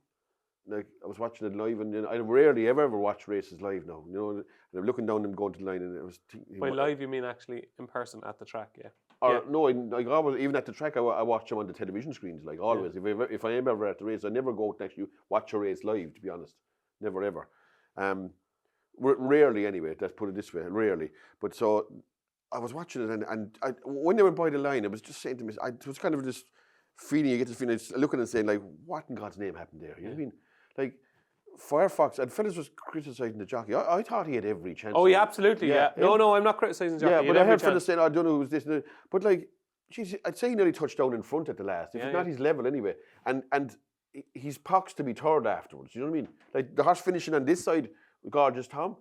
like I was watching it live, and I rarely ever watch races live now. You know, and I'm looking down them going to the line, and it was. By live, you mean actually in person at the track, yeah? No, like I was even at the track. I watch them on the television screens, like always. If I am ever at the race, I never go out and actually watch a race live. To be honest, never ever. Rarely anyway. Let's put it this way, rarely. But so I was watching it, and when they went by the line, I was just saying to me, it was kind of this feeling. You get this feeling, looking and saying like, what in God's name happened there? You know what I mean? Like Firefox, and fellas was criticising the jockey. I thought he had every chance. Oh, yeah, absolutely, yeah. No, I'm not criticising the jockey. Yeah, but I heard fellas saying, I don't know who was this. But like, geez, I'd say he nearly touched down in front at the last. If it's not his level anyway. And he's poxed to be third afterwards. You know what I mean? Like the horse finishing on this side, Gorgeous Tom,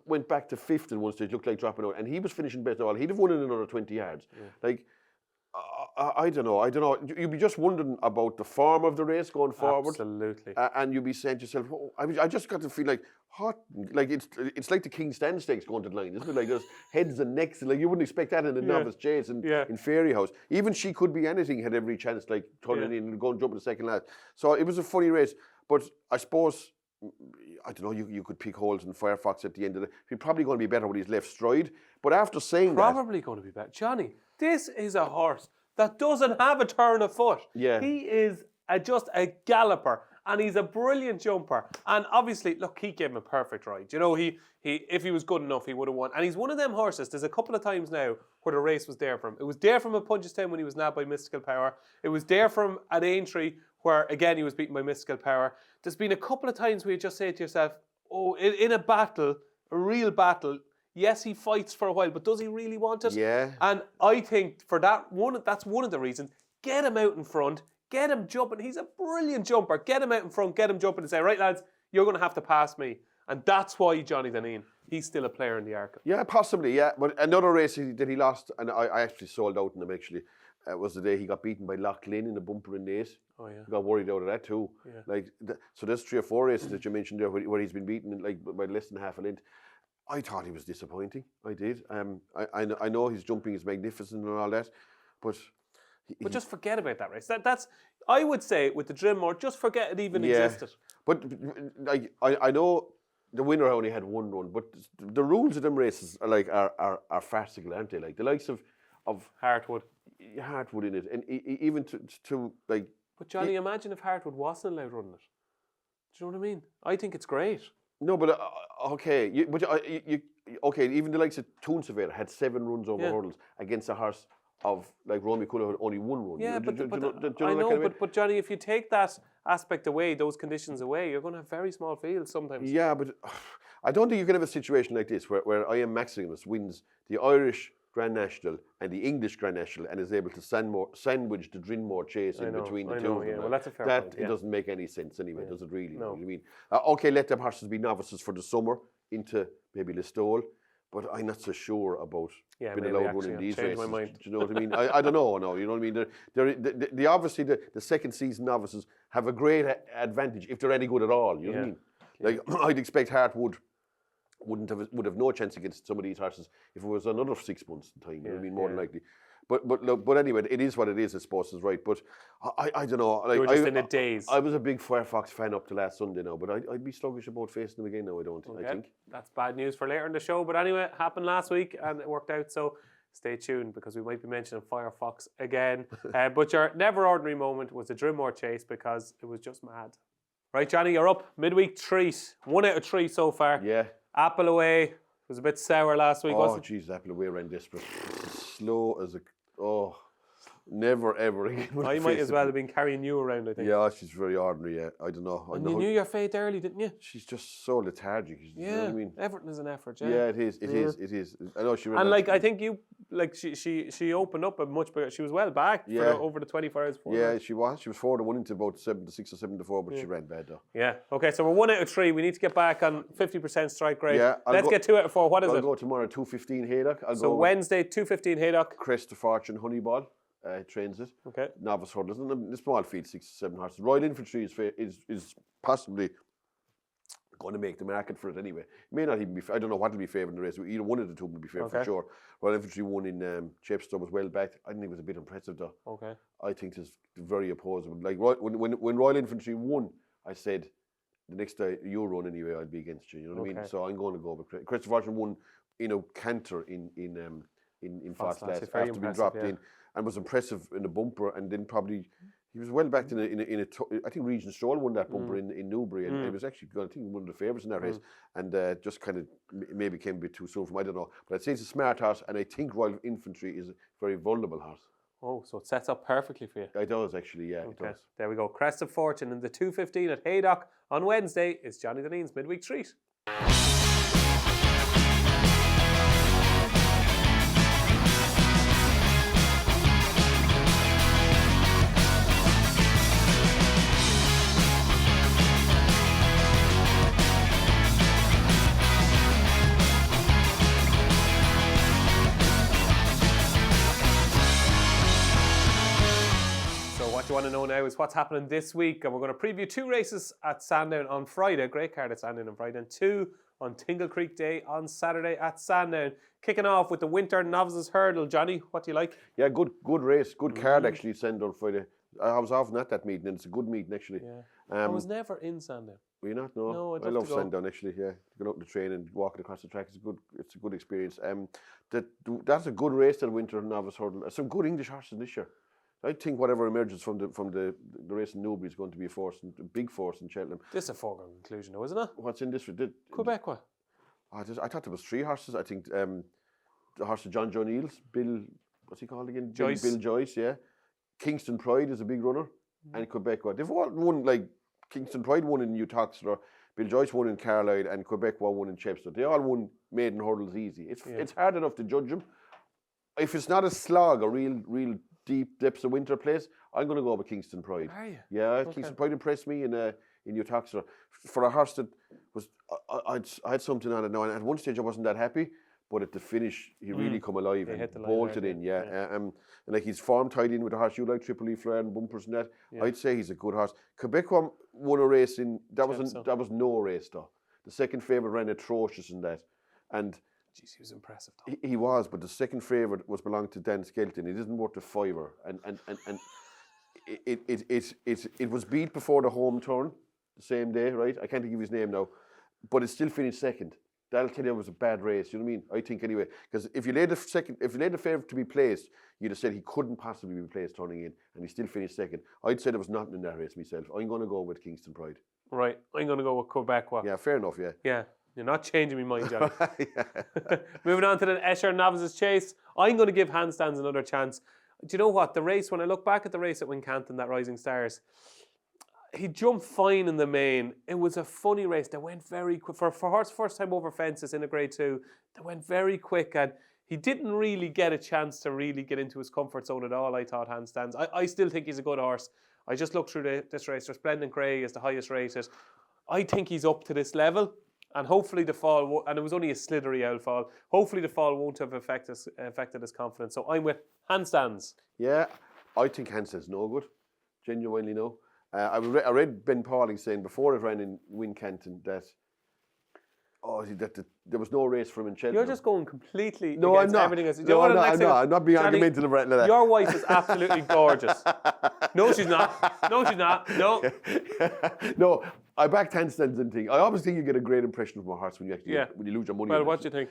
went back to fifth in one stage, looked like dropping out. And he was finishing best of all. He'd have won in another 20 yards. Yeah. Like, I don't know. You'd be just wondering about the form of the race going forward. Absolutely. And you'd be saying to yourself, I just got to feel like, like it's like the King's Stand Stakes going to the line, isn't it? Like there's heads and necks. Like you wouldn't expect that in a novice chase in Fairy House. Even She Could Be Anything had every chance, like turning in and going jump in the second last. So it was a funny race. But I suppose, I don't know, you could pick holes in Firefox at the end of it. He's probably going to be better with his left stride. But after saying probably going to be better. Johnny, this is a horse that doesn't have a turn of foot. Yeah. He is just a galloper, and he's a brilliant jumper. And obviously, look, he gave him a perfect ride. You know, he if he was good enough, he would have won. And he's one of them horses. There's a couple of times now where the race was there for him. It was there from a Punchestown when he was nabbed by Mystical Power. It was there from at Aintree where, again, he was beaten by Mystical Power. There's been a couple of times where you just say to yourself, oh, in a battle, a real battle, yes, he fights for a while, but does he really want it? Yeah. And I think for that's one of the reasons. Get him out in front, get him jumping. He's a brilliant jumper. Get him out in front, get him jumping and say, right, lads, you're going to have to pass me. And that's why Johnny Dineen, he's still a player in the Arca. Yeah, possibly, yeah. But another race that he lost, and I actually sold out in him actually, was the day he got beaten by Loch Lynn in the bumper in the 8. Oh, yeah. He got worried out of that too. Yeah. Like, so there's 3 or 4 races that you mentioned there where he's been beaten like by less than half a length. I thought he was disappointing. I did. I know his jumping is magnificent and all that, but just forget about that race. That's I would say with the Drimore, just forget it even existed. But like I know the winner only had 1 run, but the rules of them races are farcical, aren't they? Like the likes of Hartwood in it, and even to like. But Johnny, imagine if Hartwood wasn't allowed running it. Do you know what I mean? I think it's great. No, but okay, okay. Even the likes of Toon Surveyor had 7 runs over hurdles against a horse of like Romy could have only 1 run. Yeah, but Johnny, if you take that aspect away, those conditions away, you're going to have very small fields sometimes. Yeah, but I don't think you can have a situation like this where I Am Maximus wins the Irish Grand National and the English Grand National and is able to sandwich the Drinmore chase in between the two of them. Yeah. Well, that's a fair point. It doesn't make any sense anyway, does it really? No. You know what I mean? Okay, let them horses be novices for the summer into maybe Listowel, but I'm not so sure about being allowed running these races. My mind. Do you know what I mean? I don't know. No, you know what I mean? They obviously the second season novices have a great advantage if they're any good at all. You know what I mean? Like I'd expect Hartwood would have no chance against some of these horses if it was another 6 months in time. You know what I mean? More than likely. But anyway, it is what it is. I suppose is right. But I don't know. Like, you were just in a daze. I was a big Firefox fan up to last Sunday now, but I'd be sluggish about facing them again now. I don't. Okay. I think that's bad news for later in the show. But anyway, it happened last week and it worked out. So stay tuned because we might be mentioning Firefox again. But your never ordinary moment was the Drimore chase because it was just mad. Right, Johnny, you're up. Midweek treat. 1 out of 3 so far. Yeah. Apple away. It was a bit sour last week, wasn't it? Oh, jeez, Apple away ran desperate. Slow as a... Oh, never, ever again. I might as well have been carrying you around, I think. Yeah, she's very ordinary, yeah. I don't know. And you knew your fate early, didn't you? She's just so lethargic. You know what I mean? Everything is an effort, yeah. Yeah, it is. I know she ran. And like, I think you, like, she opened up a much bigger. She was well back for over the 24 hours before. Yeah, she was. She was 4-1 into about 7-6 or 7-4, but she ran bad though. Yeah. Okay, so we're 1 out of 3. We need to get back on 50% strike rate. Yeah. Let's get 2 out of 4. What is it? I'll go tomorrow 2:15 Haydock. So Wednesday 2:15 Haydock. Crest of Fortune Honeyball. Trains it. Okay. Novice hurdles and the small field, 6 to 7 horses. Royal Infantry is possibly going to make the market for it anyway. It may not even be. I don't know what will be favoured in the race. Either one of the two will be favoured for sure. Royal Infantry won in Chepstow, was well backed. I think it was a bit impressive though. Okay. I think it's very opposable. Like when Royal Infantry won, I said the next day you run anyway, I'll be against you. You know what I mean? So I'm going to go with Crest of Fortune won canter in fast last after being dropped in. And was impressive in the bumper, and then probably he was well backed in a I think Regent Stroll won that bumper in Newbury, and it was actually I think one of the favourites in that race, and just kind of maybe came a bit too soon from I don't know, but I'd say it's a smart horse, and I think Royal Infantry is a very vulnerable horse. Oh, so it sets up perfectly for you. It does actually, yeah. It does. There we go. Crest of Fortune in the 2:15 at Haydock on Wednesday is Johnny Dineen's midweek treat. What you want to know now is what's happening this week, and we're going to preview 2 races at Sandown on Friday, great card at Sandown on Friday, and 2 on Tingle Creek Day on Saturday at Sandown. Kicking off with the Winter Novices Hurdle. Johnny, what do you like? Yeah, good race, good card actually at Sandown Friday. I was often at that meeting, and it's a good meeting actually. Yeah. I was never in Sandown. Were you not? No, I love Sandown actually. Yeah, to go out on the train and walking across the track is it's a good experience. That's a good race, that Winter Novice Hurdle. Some good English horses this year. I think whatever emerges from the race in Newbury is going to be a big force in Cheltenham. This is a foregone conclusion, though, isn't it? What's in this? Quebec, what? I thought there was 3 horses. I think the horse of John O'Neill's, Bill, what's he called again? Joyce. Bill Joyce, yeah. Kingston Pride is a big runner, and Quebec, what? They've all won, like Kingston Pride won in New Toxler, Bill Joyce won in Carlisle, and Quebec won in Chepstow. They all won maiden hurdles easy. It's hard enough to judge them. If it's not a slog, a real deep depths of winter place, I'm going to go with Kingston Pride. Are you? Yeah, okay. Kingston Pride impressed me in New Toxler. For a horse that was, I had something on it now, and at one stage I wasn't that happy, but at the finish he really come alive and bolted in. And like his form tied in with the horse you like, Triple E Flare and bumpers and that. Yeah. I'd say he's a good horse. Quebec won a race in that was no race though. The second favourite ran atrocious in that, and. Jeez, he was impressive though. He was, but the second favourite belonged to Dan Skelton. It isn't worth a fiver, and it was beat before the home turn the same day, right? I can't think of his name now, but it still finished second. That'll tell you it was a bad race. You know what I mean? I think anyway, because if you laid the favourite to be placed, you'd have said he couldn't possibly be placed turning in, and he still finished second. I'd say there was nothing in that race myself. I'm going to go with Kingston Pride. Right, I'm going to go with Quebec. What? Yeah, fair enough. Yeah. Yeah. You're not changing my mind, Johnny. Moving on to the Esher Novices Chase. I'm going to give Handstands another chance. Do you know what? The race, when I look back at the race at Wincanton, that Rising Stars, he jumped fine in the main. It was a funny race. They went very quick. For horse first time over fences in a grade 2, they went very quick, and he didn't really get a chance to really get into his comfort zone at all, I thought, Handstands. I still think he's a good horse. I just looked through this race. Resplendent Grey is the highest rated. I think he's up to this level. And hopefully the fall, and it was only a slithery outfall, hopefully the fall won't have affected his confidence. So I'm with Handstands. Yeah, I think Handstands no good. Genuinely no. I read Ben Pauling saying before it ran in Wincanton that there was no race for him in Cheltenham. You're just going completely against everything else. I'm not being argumentative right now. Your wife is absolutely gorgeous. No, she's not. No, she's not. No. No, I backed Handstands and thing. I always think you get a great impression from a horse when you actually when you lose your money. Well, what do you think?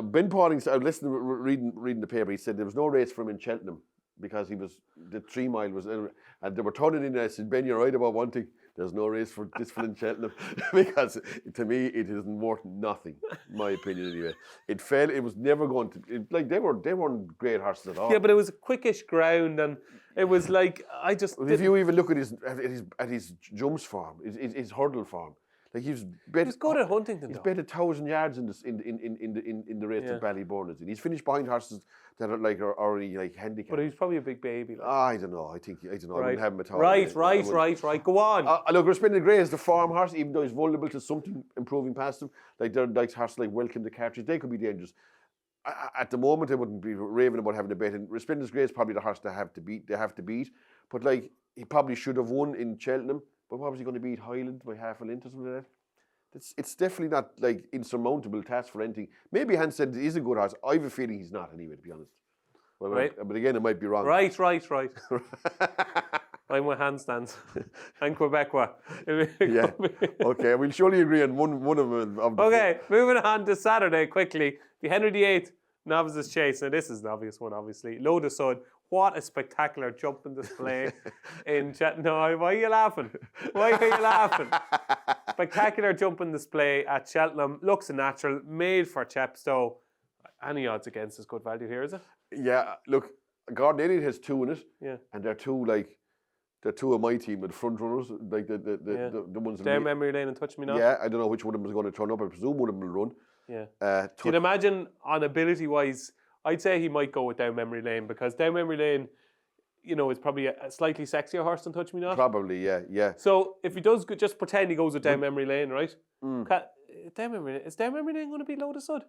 Ben Paulings, I listened, reading the paper. He said there was no race for him in Cheltenham because the 3 mile was, and they were turning in. And I said, Ben, you're right about one thing. There's no race for this one in Cheltenham because to me it isn't worth nothing. My opinion, anyway. It was never going to. They weren't great horses at all. Yeah, but it was a quickish ground, and it was like If you even look at his jumps form, his hurdle form. Like he was good at Huntington. He's bet 1,000 yards in the race that Ballybourne is in. He's finished behind horses that are already like handicapped. But he's probably a big baby. Like. I don't know. I don't know. I wouldn't have him at all. Right. Go on. Look, Respended Grey is the farm horse, even though he's vulnerable to something improving past him. Like they're like horses like Welcome the Cartridge, they could be dangerous. At the moment, I wouldn't be raving about having a bet. And Respended Grey is probably the horse they have to beat. But like he probably should have won in Cheltenham. But what was he going to beat Highland by half a length or something like that? It's definitely not like insurmountable task for anything. Maybe Hans said he's a good horse. I have a feeling he's not anyway, to be honest. Well, right. But again, it might be wrong. Right. I'm with handstands and Quebecois. Yeah. Okay, we'll surely agree on one of them. Okay, moving on to Saturday quickly. The Henry VIII Novices Chase. Now this is an obvious one, obviously. Load of Sud. What a spectacular jumping display in Cheltenham. No, why are you laughing? Spectacular jumping display at Cheltenham. Looks a natural. Made for Chepstow. Any odds against is good value here, is it? Yeah, look, Gordon Elliott has 2 in it. Yeah. And they're two of my team, the front runners, like the ones. Down memory lane and Touch Me Not. Yeah, I don't know which one of them is going to turn up. I presume one of them will run. Yeah. You'd imagine on ability wise, I'd say he might go with Down Memory Lane because Down Memory Lane, is probably a slightly sexier horse than Touch Me Not. Probably, yeah. So if he does, just pretend he goes with Down Memory Lane, right? Is Down Memory Lane going to be Load of Sud?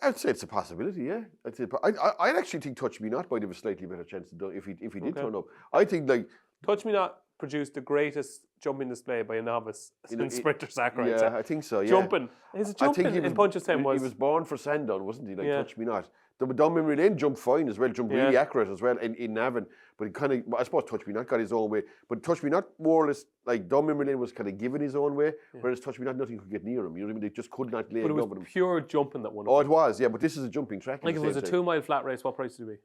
I'd say it's a possibility, yeah. I'd actually think Touch Me Not might have a slightly better chance if he did turn up. I think like Touch Me Not produced the greatest jumping display by a novice in Sprinter Sack, right? Yeah, I think so. Yeah. Jumping. Is it jumping in Punchestown? He was born for Sandown, wasn't he? Like Touch Me Not. The Down Memory Lane jumped fine as well, jumped really accurate as well in Navan. But he kind of, I suppose Touch Me Not got his own way. But Touch Me Not more or less, like Down Memory Lane was kind of given his own way, whereas Touch Me Not, nothing could get near him. You know what I mean? They just could not lay But it was pure jumping that won. Oh, it was, yeah. But this is a jumping track. Like if it was a 2 mile flat race, what price would it be?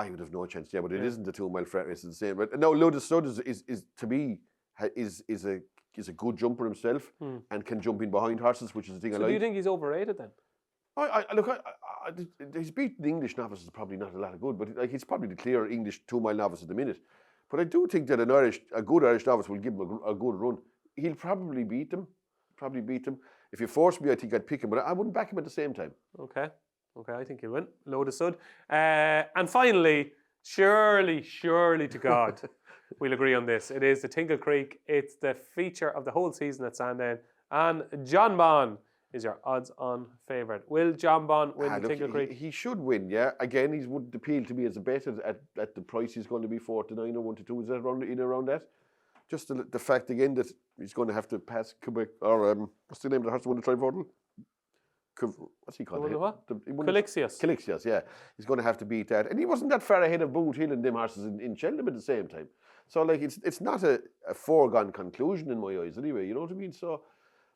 He would have no chance, yeah. But it isn't a 2 mile flat race. It's the same. But no, Load of Sud is to me is a good jumper himself and can jump in behind horses, which is the thing I like. So do you think he's overrated then? He's beaten the English novices probably not a lot of good, but like he's probably the clear English 2 mile novice at the minute. But I do think that a good Irish novice will give him a good run. He'll probably beat them. If you force me, I think I'd pick him, but I wouldn't back him at the same time. Okay, I think he'll win. Load of Sud. And finally, surely to God, we'll agree on this. It is the Tingle Creek. It's the feature of the whole season at Sandown. And John Bon is your odds-on favourite. Will John Bon win the Tingle Creek? He should win, yeah. Again, he would appeal to me as a bet at the price he's going to be 4-9 or 1-2. Is that around that? Just the fact again that he's going to have to pass Quebec or what's the name of the horse who won the Tri-Vortal? What's he called? Calixius, yeah. He's going to have to beat that. And he wasn't that far ahead of Boot Hill and them horses in Cheltenham at the same time. So like it's not a foregone conclusion in my eyes anyway, you know what I mean? So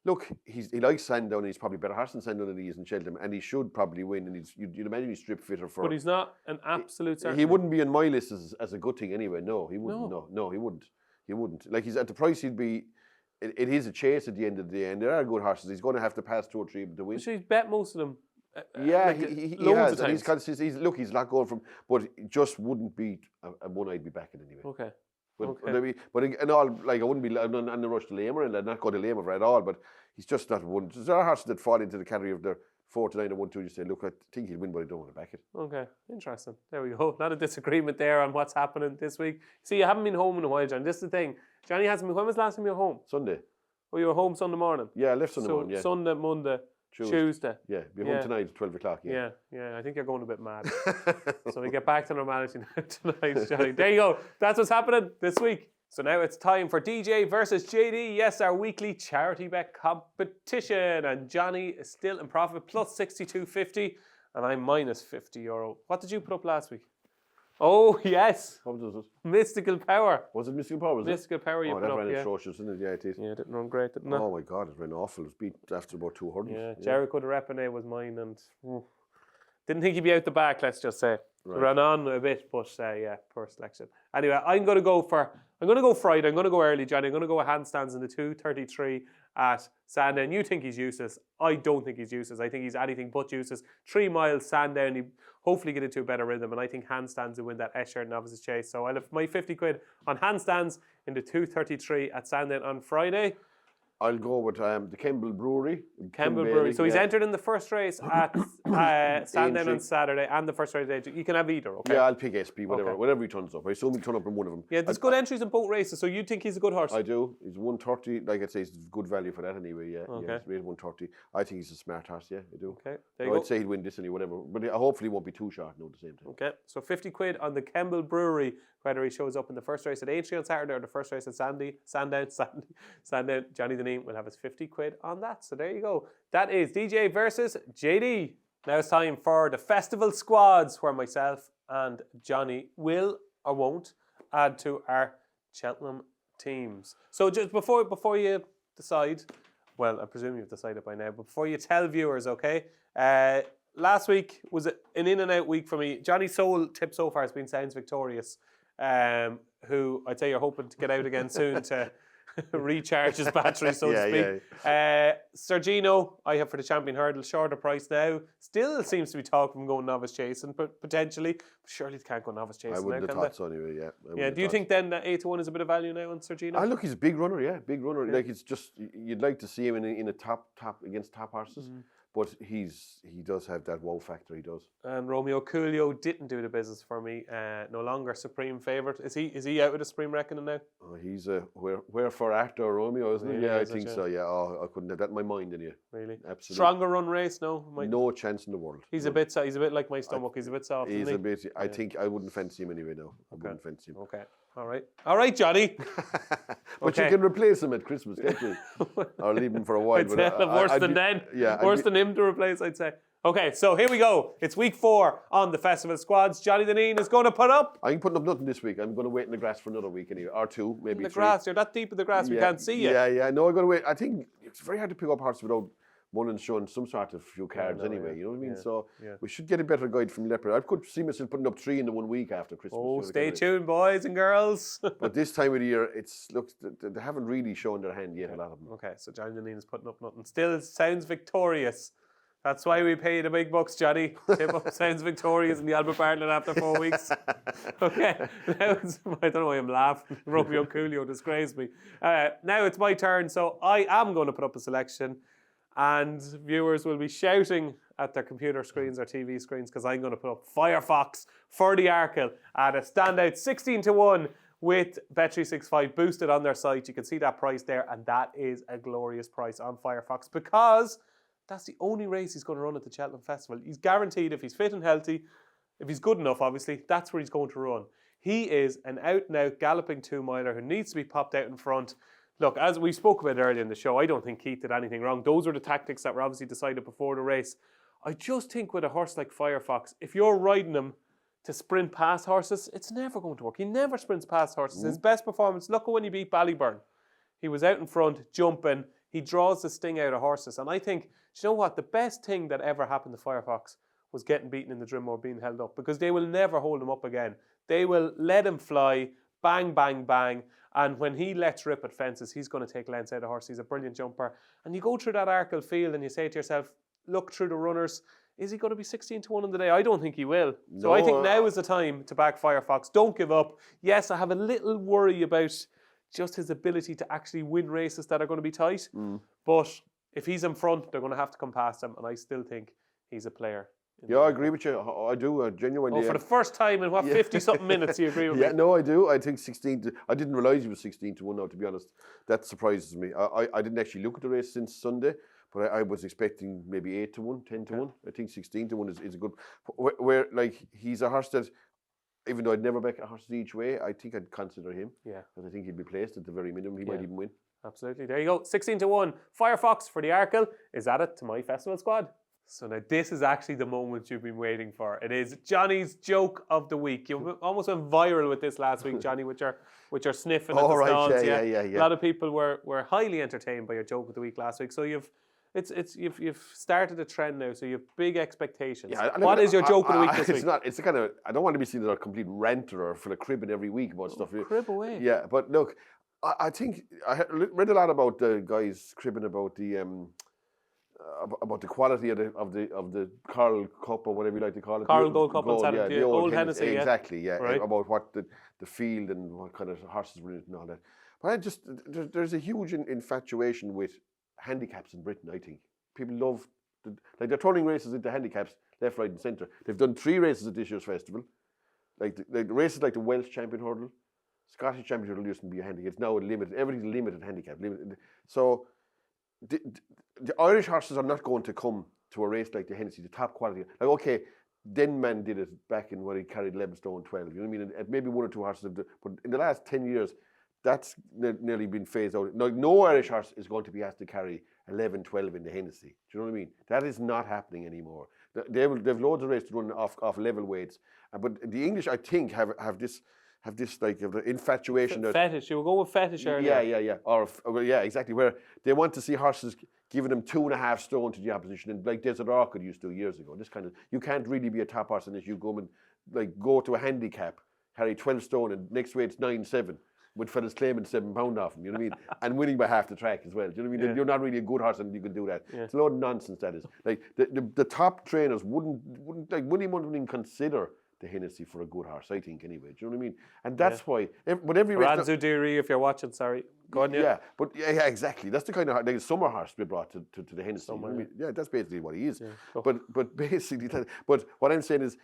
look, he likes Sandown, and he's probably better horse in Sandown than he is in Cheltenham, and he should probably win. And you'd imagine he's strip fitter for. But he's not an absolute certainty. He wouldn't be on my list as a good thing anyway. No, he wouldn't. No, he wouldn't. He wouldn't. Like he's at the price he'd be. It is a chase at the end of the day, and there are good horses. He's going to have to pass 2 or 3 to win. So he's bet most of them. Yeah, he has. And he's not going from, but it just wouldn't beat a one I'd be backing anyway. Okay. But in all, like I wouldn't be on the rush to Lamer, and I'd not go to Lamer for at all. But he's just not one. There are horses that fall into the category of their 4-9 or 1-2. You say, look, I think he'll win, but I don't want to back it. Okay, interesting. There we go. Not a disagreement there on what's happening this week. See, you haven't been home in a while, John. This is the thing. Johnny hasn't been. When was the last time you were home? Sunday. Oh, you were home Sunday morning? Yeah, I left Sunday morning, yeah. Sunday, Monday, Tuesday. Yeah, be home tonight at 12 o'clock, yeah. I think you're going a bit mad. So we get back to normality tonight, Johnny. There you go. That's what's happening this week. So now it's time for DJ versus JD. Yes, our weekly charity bet competition. And Johnny is still in profit, plus 62.50. And I'm minus €50. What did you put up last week? Oh, yes. What was it? Mystical Power. Was it Mystical Power? Was Mystical Power you it? put That up, ran yeah. atrocious, didn't it? Yeah, it did. Yeah, it didn't run great, didn't it? Oh my God, it ran awful. It was beat after about 2 hurdles. Yeah, Jericho de Repene was mine, and didn't think he'd be out the back, let's just say. Right. Ran on a bit, but yeah, poor selection. Anyway, I'm going to go Friday. I'm going to go early, Johnny. I'm going to go with handstands in the 2:33 at Sandown. You think he's useless. I don't think he's useless. I think he's anything but useless. 3 miles Sandown. He hopefully get into a better rhythm, and I think handstands will win that Escher Novices Chase. So I'll have my 50 quid on handstands in the 2:33 at Sandown on Friday. I'll go with the Gamble Brewery. Gamble Brewery. So he's entered in the first race at Sandown on Saturday and the first race. You can have either, okay? Yeah, I'll pick SP, whatever he turns up. I assume he'll turn up in one of them. Yeah, there's good entries in both races, so you think he's a good horse? I do. He's 130. Like I say, he's good value for that anyway, yeah. Okay. Yeah, he's rated 130. I think he's a smart horse, yeah, I do. Okay, there you go. I'd say he'd win this anyway, whatever. But hopefully he won't be too short now at the same time. Okay, so 50 quid on the Gamble Brewery, whether he shows up in the first race at Aintree on Saturday or the first race at Sandown. Johnny Dineen will have his 50 quid on that. So there you go. That is DJ versus JD. Now it's time for the festival squads, where myself and Johnny will or won't add to our Cheltenham teams. So just before you decide, well, I presume you've decided by now, but before you tell viewers, okay? Last week was an in and out week for me. Johnny's sole tip so far has been Sounds Victorious, who I'd say you're hoping to get out again soon to recharge his battery, so to speak. Yeah. Sergino, I have for the Champion Hurdle, shorter price now. Still seems to be talking going novice chasing, but potentially. Surely they can't go novice chasing. I wouldn't have thought so anyway, yeah. Yeah, do you think then that 8-1 is a bit of value now on Sergino? Look, he's a big runner, yeah, big runner. Yeah. Like, it's just, you'd like to see him in a top against top horses. But he does have that wow factor, he does. And Romeo Coolio didn't do the business for me. No longer supreme favourite. Is he out with a supreme reckoning now? Oh, he's a wherefore actor Romeo, isn't he? Yeah, I think so. Yeah. Oh, I couldn't have that in my mind, didn't you? Really? Absolutely. Stronger run race? No. No chance in the world. He's a bit like my stomach. He's a bit soft. He's a bit. I think I wouldn't fancy him anyway. No, I wouldn't fancy him. Okay. All right, Johnny. But you can replace him at Christmas, can't you? Or leave him for a while. I'd say worse than then. Yeah, worse than him to replace, I'd say. Okay, so here we go. It's week 4 on the festival squads. Johnny Dineen is going to put up. I ain't putting up nothing this week. I'm going to wait in the grass for another week anyway, or 2, maybe 3. In the grass, you're that deep in the grass, we can't see you. Yeah. No, I'm going to wait. I think it's very hard to pick up horses without Mullins showing some sort of few cards anyway. You know what I mean? So we should get a better guide from Leopard. I could see myself putting up 3 in the 1 week after Christmas. Oh, stay tuned, boys and girls. But this time of the year, they haven't really shown their hand yet, a lot of them. Okay, so Johnny Dineen is putting up nothing. Still sounds victorious. That's why we pay the big bucks, Johnny. Tip up Sounds Victorious in the Albert Bartlett after 4 weeks. Okay, I don't know why I'm laughing. Romeo Coolio disgraced me. Now it's my turn, so I am going to put up a selection, and viewers will be shouting at their computer screens or TV screens because I'm going to put up Firefox for the Arkle at a standout 16-1 with Bet365 boosted on their site. You can see that price there, and that is a glorious price on Firefox because that's the only race he's going to run at the Cheltenham Festival. He's guaranteed, if he's fit and healthy, if he's good enough, obviously, that's where he's going to run. He is an out-and-out galloping 2-miler who needs to be popped out in front. Look, as we spoke about earlier in the show, I don't think Keith did anything wrong. Those were the tactics that were obviously decided before the race. I just think with a horse like Firefox, if you're riding him to sprint past horses, it's never going to work. He never sprints past horses. His best performance, look at when he beat Ballyburn. He was out in front, jumping. He draws the sting out of horses. And I think, you know what, the best thing that ever happened to Firefox was getting beaten in the Drimore, being held up, because they will never hold him up again. They will let him fly, bang, bang, bang, and when he lets rip at fences, he's going to take lengths out of horse. He's a brilliant jumper. And you go through that Arkle field and you say to yourself, look through the runners, is he going to be 16-1 on the day? I don't think he will. No, so I think now is the time to back Firefox. Don't give up. Yes, I have a little worry about just his ability to actually win races that are going to be tight. But if he's in front, they're going to have to come past him, and I still think he's a player. Yeah, I agree with you. I do, genuinely. Oh, for the first time in 50-something minutes, you agree with me? Yeah, no, I do. I think 16 I didn't realise he was 16-1 now, to be honest. That surprises me. I didn't actually look at the race since Sunday, but I was expecting maybe 8-1, 10-1. I think 16-1 is a good... Where, like, he's a horse that, even though I'd never back a horse each way, I think I'd consider him. Yeah. Because I think he'd be placed at the very minimum. He might even win. Absolutely. There you go. 16-1. Firefox for the Arkle is added to my festival squad. So now this is actually the moment you've been waiting for. It is Johnny's joke of the week. You almost went viral with this last week, Johnny, with your sniffing at the stalls. Yeah. A lot of people were highly entertained by your joke of the week last week. So you've started a trend now. So you have big expectations. Yeah, what is your joke of the week this week? It's the kind of, I don't want to be seen as a complete ranter or full of cribbing every week about stuff. Crib away. Yeah, but look, I think I read a lot about the guys cribbing about the quality of the Coral Cup or whatever you like to call it. Coral Gold Cup on Saturday. Yeah, the old Hennessy. Exactly, yeah. Right. About what the field and what kind of horses were in it and all that. But there's a huge infatuation with handicaps in Britain, I think. People love, they're turning races into handicaps left, right and centre. They've done 3 races at this year's festival. Like the races like the Welsh Champion Hurdle, Scottish Champion Hurdle used to be a handicap. It's now a limited, everything's limited handicap. So the Irish horses are not going to come to a race like the Hennessy, the top quality. Like, okay, Denman did it back in when he carried 11 stone 12. You know what I mean? And maybe 1 or 2 horses have done, but in the last 10 years, that's nearly been phased out. No Irish horse is going to be asked to carry 11, 12 in the Hennessy. Do you know what I mean? That is not happening anymore. They've loads of races to run off level weights. But the English, I think, have this like of the infatuation. Fetish. You were going with fetish earlier. Yeah, exactly. Where they want to see horses giving them 2.5 stone to the opposition, and like Desert Orchid used to years ago. This kind of, you can't really be a top horse unless you go to a handicap, carry 12 stone, and next weight's 9-7. With fellas claiming £7 off them, you know what I mean? And winning by half the track as well. Do you know what I mean? Yeah. You're not really a good horse and you can do that. Yeah. It's a lot of nonsense, that is. Like the top trainers wouldn't even consider the Hennessy for a good horse, I think, anyway. Do you know what I mean? And that's why. But every race. Ranzu Deary, if you're watching, sorry. Go on, yeah. Yeah, exactly. That's the kind of like summer horse we brought to the Hennessy. You know what I mean? Yeah, that's basically what he is. Yeah, cool. But basically, but what I'm saying is,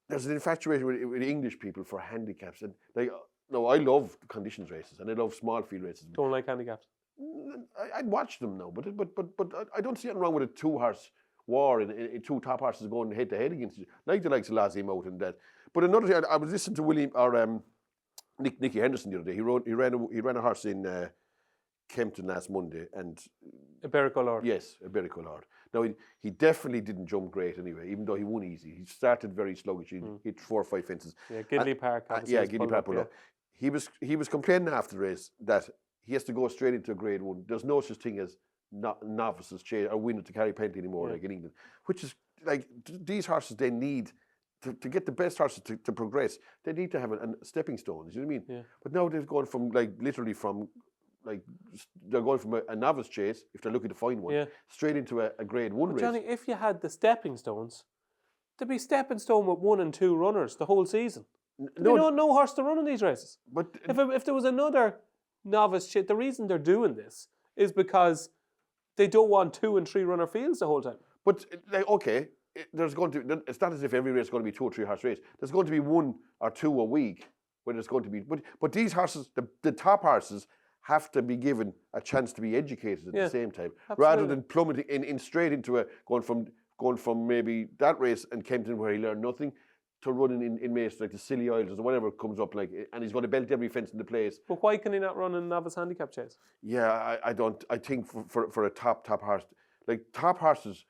there's an infatuation with English people for handicaps, and like. No, I love conditions races and I love small field races. Don't like handicaps. I'd watch them now, but I don't see anything wrong with a 2-horse war in 2 top horses going head to head against each other, like the likes of Lossiemouth and that. But another thing, I was listening to Nicky Henderson the other day. He ran a horse in Kempton last Monday, and Iberico Lord. Yes, Iberico Lord. Now he definitely didn't jump great anyway, even though he won easy. He started very sluggish. He hit 4 or 5 fences. Yeah, Gidley Park. Gidley Park pulled up. He was complaining after the race that he has to go straight into a Grade 1. There's no such thing as novices chase or winner to carry penalty anymore, like in England. Which is like these horses, they need to get the best horses to progress. They need to have a stepping stones. You know what I mean? Yeah. But now they've gone from they're going from a novice chase, if they're looking to find one, straight into a Grade 1 race. Johnny, if you had the stepping stones, there'd be stepping stone with 1 and 2 runners the whole season. No horse to run in these races. But if there was another novice chase, the reason they're doing this is because they don't want 2 and 3 runner fields the whole time. But okay, there's going to. It's not as if every race is going to be 2 or 3 horse race. There's going to be 1 or 2 a week where there's going to be. But these horses, the top horses, have to be given a chance to be educated at the same time, rather than plummeting in straight into going from maybe that race in Kempton where he learned nothing, to running in races like the Scilly Isles or whatever comes up, like, and he's going to belt every fence in the place. But why can he not run in a novice handicap chase? Yeah, I don't. I think for a top horse, like top horses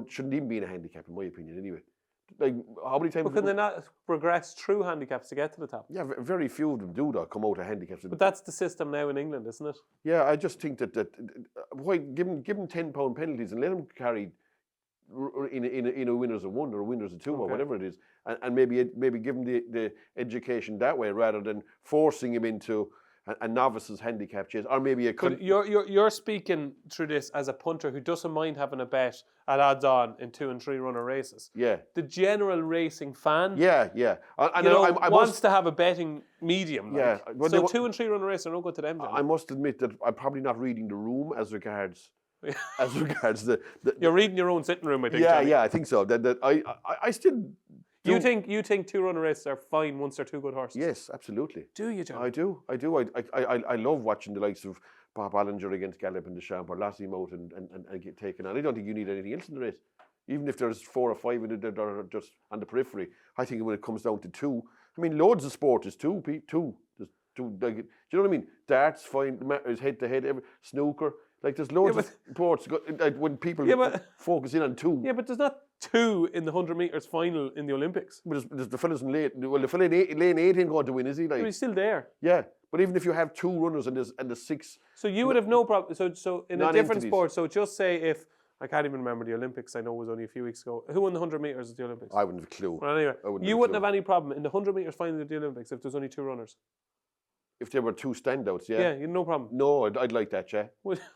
shouldn't even be in a handicap, in my opinion. Anyway, like how many times? But can they not progress through handicaps to get to the top? Yeah, very few of them do that. Come out of handicaps. But that's the system now in England, isn't it? Yeah, I just think that why give him £10 penalties and let him carry in a winners of 1 or a winners of 2 or whatever it is, and maybe give him the education that way rather than forcing him into a novice's handicap chase, or maybe you're speaking through this as a punter who doesn't mind having a bet at odds on in 2 and 3 runner races. Yeah, the general racing fan. Yeah, I wants to have a betting medium. Yeah, like. So 2 and 3 runner races are no good to them. I must admit that I'm probably not reading the room as regards the you're reading your own sitting room, I think. Yeah, I think so. That I still. You think 2 runner races are fine once they're 2 good horses? Yes, absolutely. Do you, John? I do. I love watching the likes of Bob Allinger against Gallop and Deschamps or Lossiemouth and get taken on. I don't think you need anything else in the race. Even if there's 4 or 5 in it that are just on the periphery, I think when it comes down to 2, I mean, loads of sport is 2. There's 2. Like, do you know what I mean? Darts, fine, is head to head. Snooker. Like there's loads of sports when people focus in on two. Yeah, but there's not two in the 100 metres final in the Olympics. But there's the fellas in lane. Well, the fella in lane 8 ain't going to win, is he? Like, He's still there. Yeah, but even if you have two runners and there's six. So you would have no problem. So in a different sport. So just say if I can't even remember the Olympics. I know it was only a few weeks ago. Who won the 100 metres at the Olympics? I wouldn't have a clue. Well, anyway, you wouldn't have any problem in the 100 metres final of the Olympics if there's only two runners. If there were two standouts, yeah. Yeah, you no problem. No, I'd like that, yeah.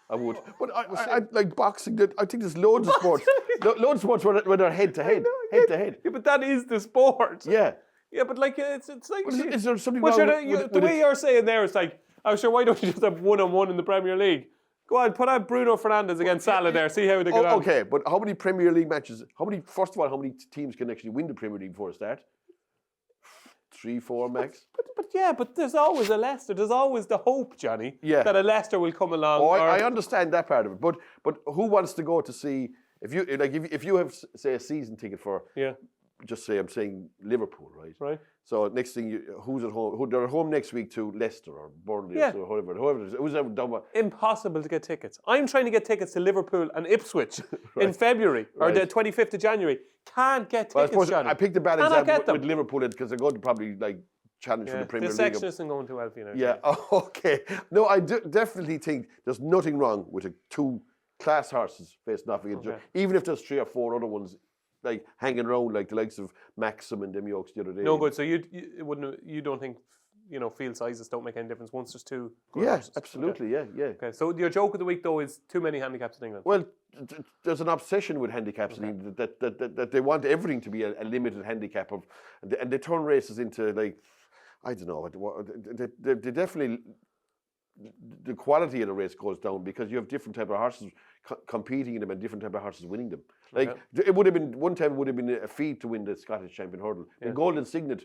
I would. But I like boxing. I think there's loads of sports. Loads of sports where they're head to head. Head to head. Yeah, but that is the sport. Yeah. Yeah, but like it's like. Is there something wrong with the way you're saying there is like, I'm sure. Why don't you just have 1-on-1 in the Premier League? Go on, put out Bruno Fernandes against Salah there. See how they get on. Okay, but how many Premier League matches? First of all, how many teams can actually win the Premier League before it starts? 3, 4 max. But there's always a Leicester. There's always the hope, Johnny, that a Leicester will come along. I understand that part of it, but who wants to go to see if you have say a season ticket for just say I'm saying Liverpool, right? Right. So next thing, who's at home? They're at home next week to Leicester or Burnley or whoever it is. Who's ever done what? Impossible to get tickets. I'm trying to get tickets to Liverpool and Ipswich in February or the 25th of January. Can't get tickets, Johnny. I picked a bad example with Liverpool because they're going to probably challenge for the Premier League. The section isn't going too well for you now. Yeah, okay. No, I definitely think there's nothing wrong with two class horses facing off against each other. Even if there's 3 or 4 other ones like hanging around like the likes of Maxim and them Yokes the other day. No good. So you don't think field sizes don't make any difference once there's two good horses? Absolutely. Okay. Yeah. Okay. So your joke of the week though is too many handicaps in England. Well, there's an obsession with handicaps in England that they want everything to be a limited handicap and they turn races into like I don't know. They definitely. The quality of the race goes down because you have different type of horses competing in them and different type of horses winning them. Like it would have been one time, it would have been a feat to win the Scottish Champion Hurdle. Yeah. And Golden Signet,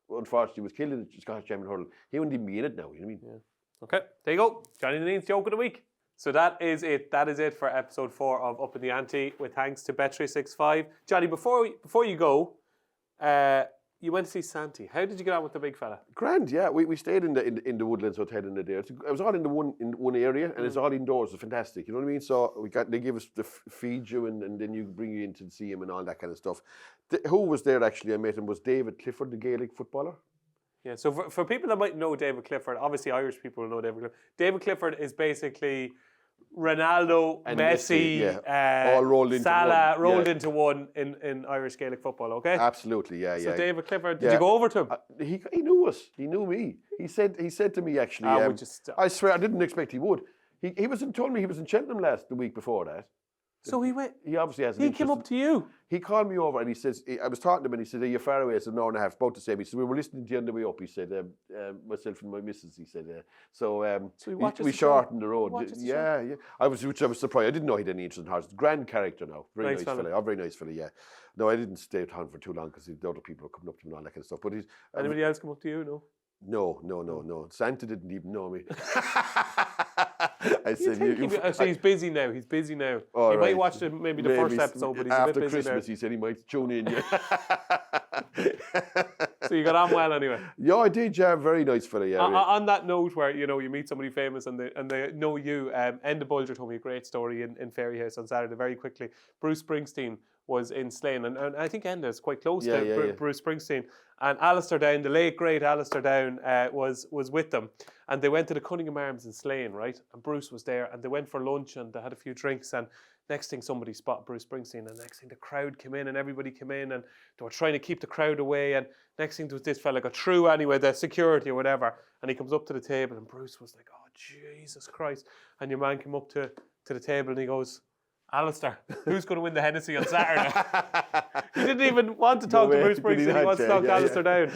unfortunately, was killed in the Scottish Champion Hurdle. He wouldn't even be in it now. You know what I mean? Yeah. Okay, there you go. Johnny Dineen's joke of the week. So that is it. That is it for episode 4 of Upping The Ante. With thanks to Bet365. Johnny, before you go. You went to see Santi. How did you get on with the big fella? Grand, yeah. We stayed in the Woodlands Hotel in the day. It was all in one area, and it's all indoors. It's fantastic. You know what I mean? So they give us the feed you, and then you bring you in to see him and all that kind of stuff. Who was there actually? I met him was David Clifford, the Gaelic footballer. Yeah. So for people that might know David Clifford, obviously Irish people will know David Clifford. David Clifford is basically Ronaldo, and Messi, all rolled into Salah, rolled into one in Irish Gaelic football, okay? Absolutely, yeah. So David Clifford, did you go over to him? He knew us. He knew me. He said to me actually, I swear I didn't expect he would. He told me he was in Cheltenham the week before that. So he went. He obviously has. He came up to you. He called me over and he says, I was talking to him and he said, "Are you far away?" I said, "1.5 hours, about the same." He said, "We were listening to you on the way up." He said, "Myself and my missus." He said, "So we shortened the road." Yeah. Which I was surprised. I didn't know he had any interest in horses. Grand character now. Very nice fella. Oh, very nice fella. Yeah. No, I didn't stay at home for too long because the other people were coming up to me and all that kind of stuff. But anybody else come up to you? No. Santa didn't even know me. I said, so he's busy now. Oh, he might watch maybe the first episode, but he's a bit busy Christmas, now. He said he might tune in. Yeah. So you got on well anyway. Yeah, I did. Yeah, very nice fella. Yeah. On that note, where you meet somebody famous and they know you, Enda Bulger told me a great story in Fairy House on Saturday. Very quickly, Bruce Springsteen was in Slane, and I think Enda is quite close to Bruce Springsteen. And Alistair Down, the late great Alistair Down, was with them, and they went to the Cunningham Arms in Slane, right? And Bruce was there, and they went for lunch and they had a few drinks. And next thing, somebody spotted Bruce Springsteen, and next thing the crowd came in, and everybody came in, and they were trying to keep the crowd away. And next thing, there was this fella got through anyway, the security or whatever, and he comes up to the table, and Bruce was like, "Oh Jesus Christ!" And your man came up to the table, and he goes, "Alistair, who's going to win the Hennessy on Saturday?" He didn't even want to talk to Bruce Springsteen. He wants to talk to Alistair Down.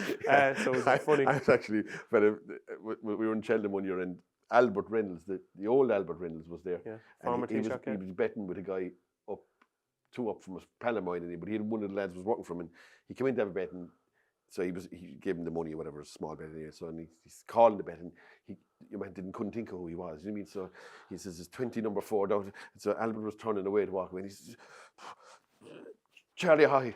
So it was funny. I was actually, we were in Cheltenham one year, and Albert Reynolds, the old Albert Reynolds was there. Yeah, former Taoiseach. He was betting with a guy two up from a pal of mine, but he had one of the lads was working for him, and he came in to have a bet, and so he gave him the money or whatever, a small bet anyway. So and he's calling the bet, and your man couldn't think of who he was. You know what I mean? So he says, "It's 20 number 4 down." So Albert was turning away to walk away, and he says, "Charlie High."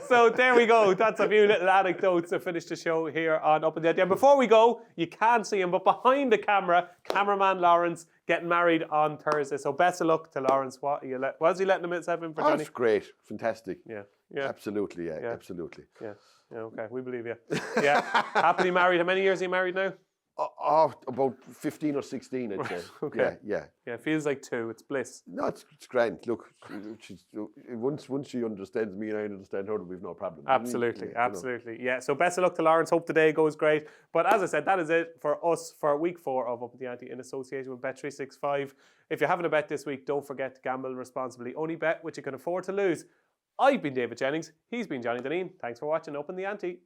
So there we go. That's a few little anecdotes to finish the show here on Up in the Ante. And before we go, you can't see him, but behind the camera, cameraman Lawrence getting married on Thursday. So best of luck to Lawrence. Was he letting himself in for Johnny? That's great. Fantastic. Yeah. Absolutely, absolutely. Yeah, okay, we believe you. Yeah, happily married. How many years are you married now? About 15 or 16, I'd say. Okay. Yeah. Yeah, it feels like 2. It's bliss. No, it's grand. Look, once she understands me and I understand her, we've no problem. Absolutely. Yeah, so best of luck to Lawrence. Hope the day goes great. But as I said, that is it for us for week 4 of Up in the Ante in association with Bet365. If you're having a bet this week, don't forget to gamble responsibly. Only bet which you can afford to lose. I've been David Jennings. He's been Johnny Dineen. Thanks for watching Up in the Ante.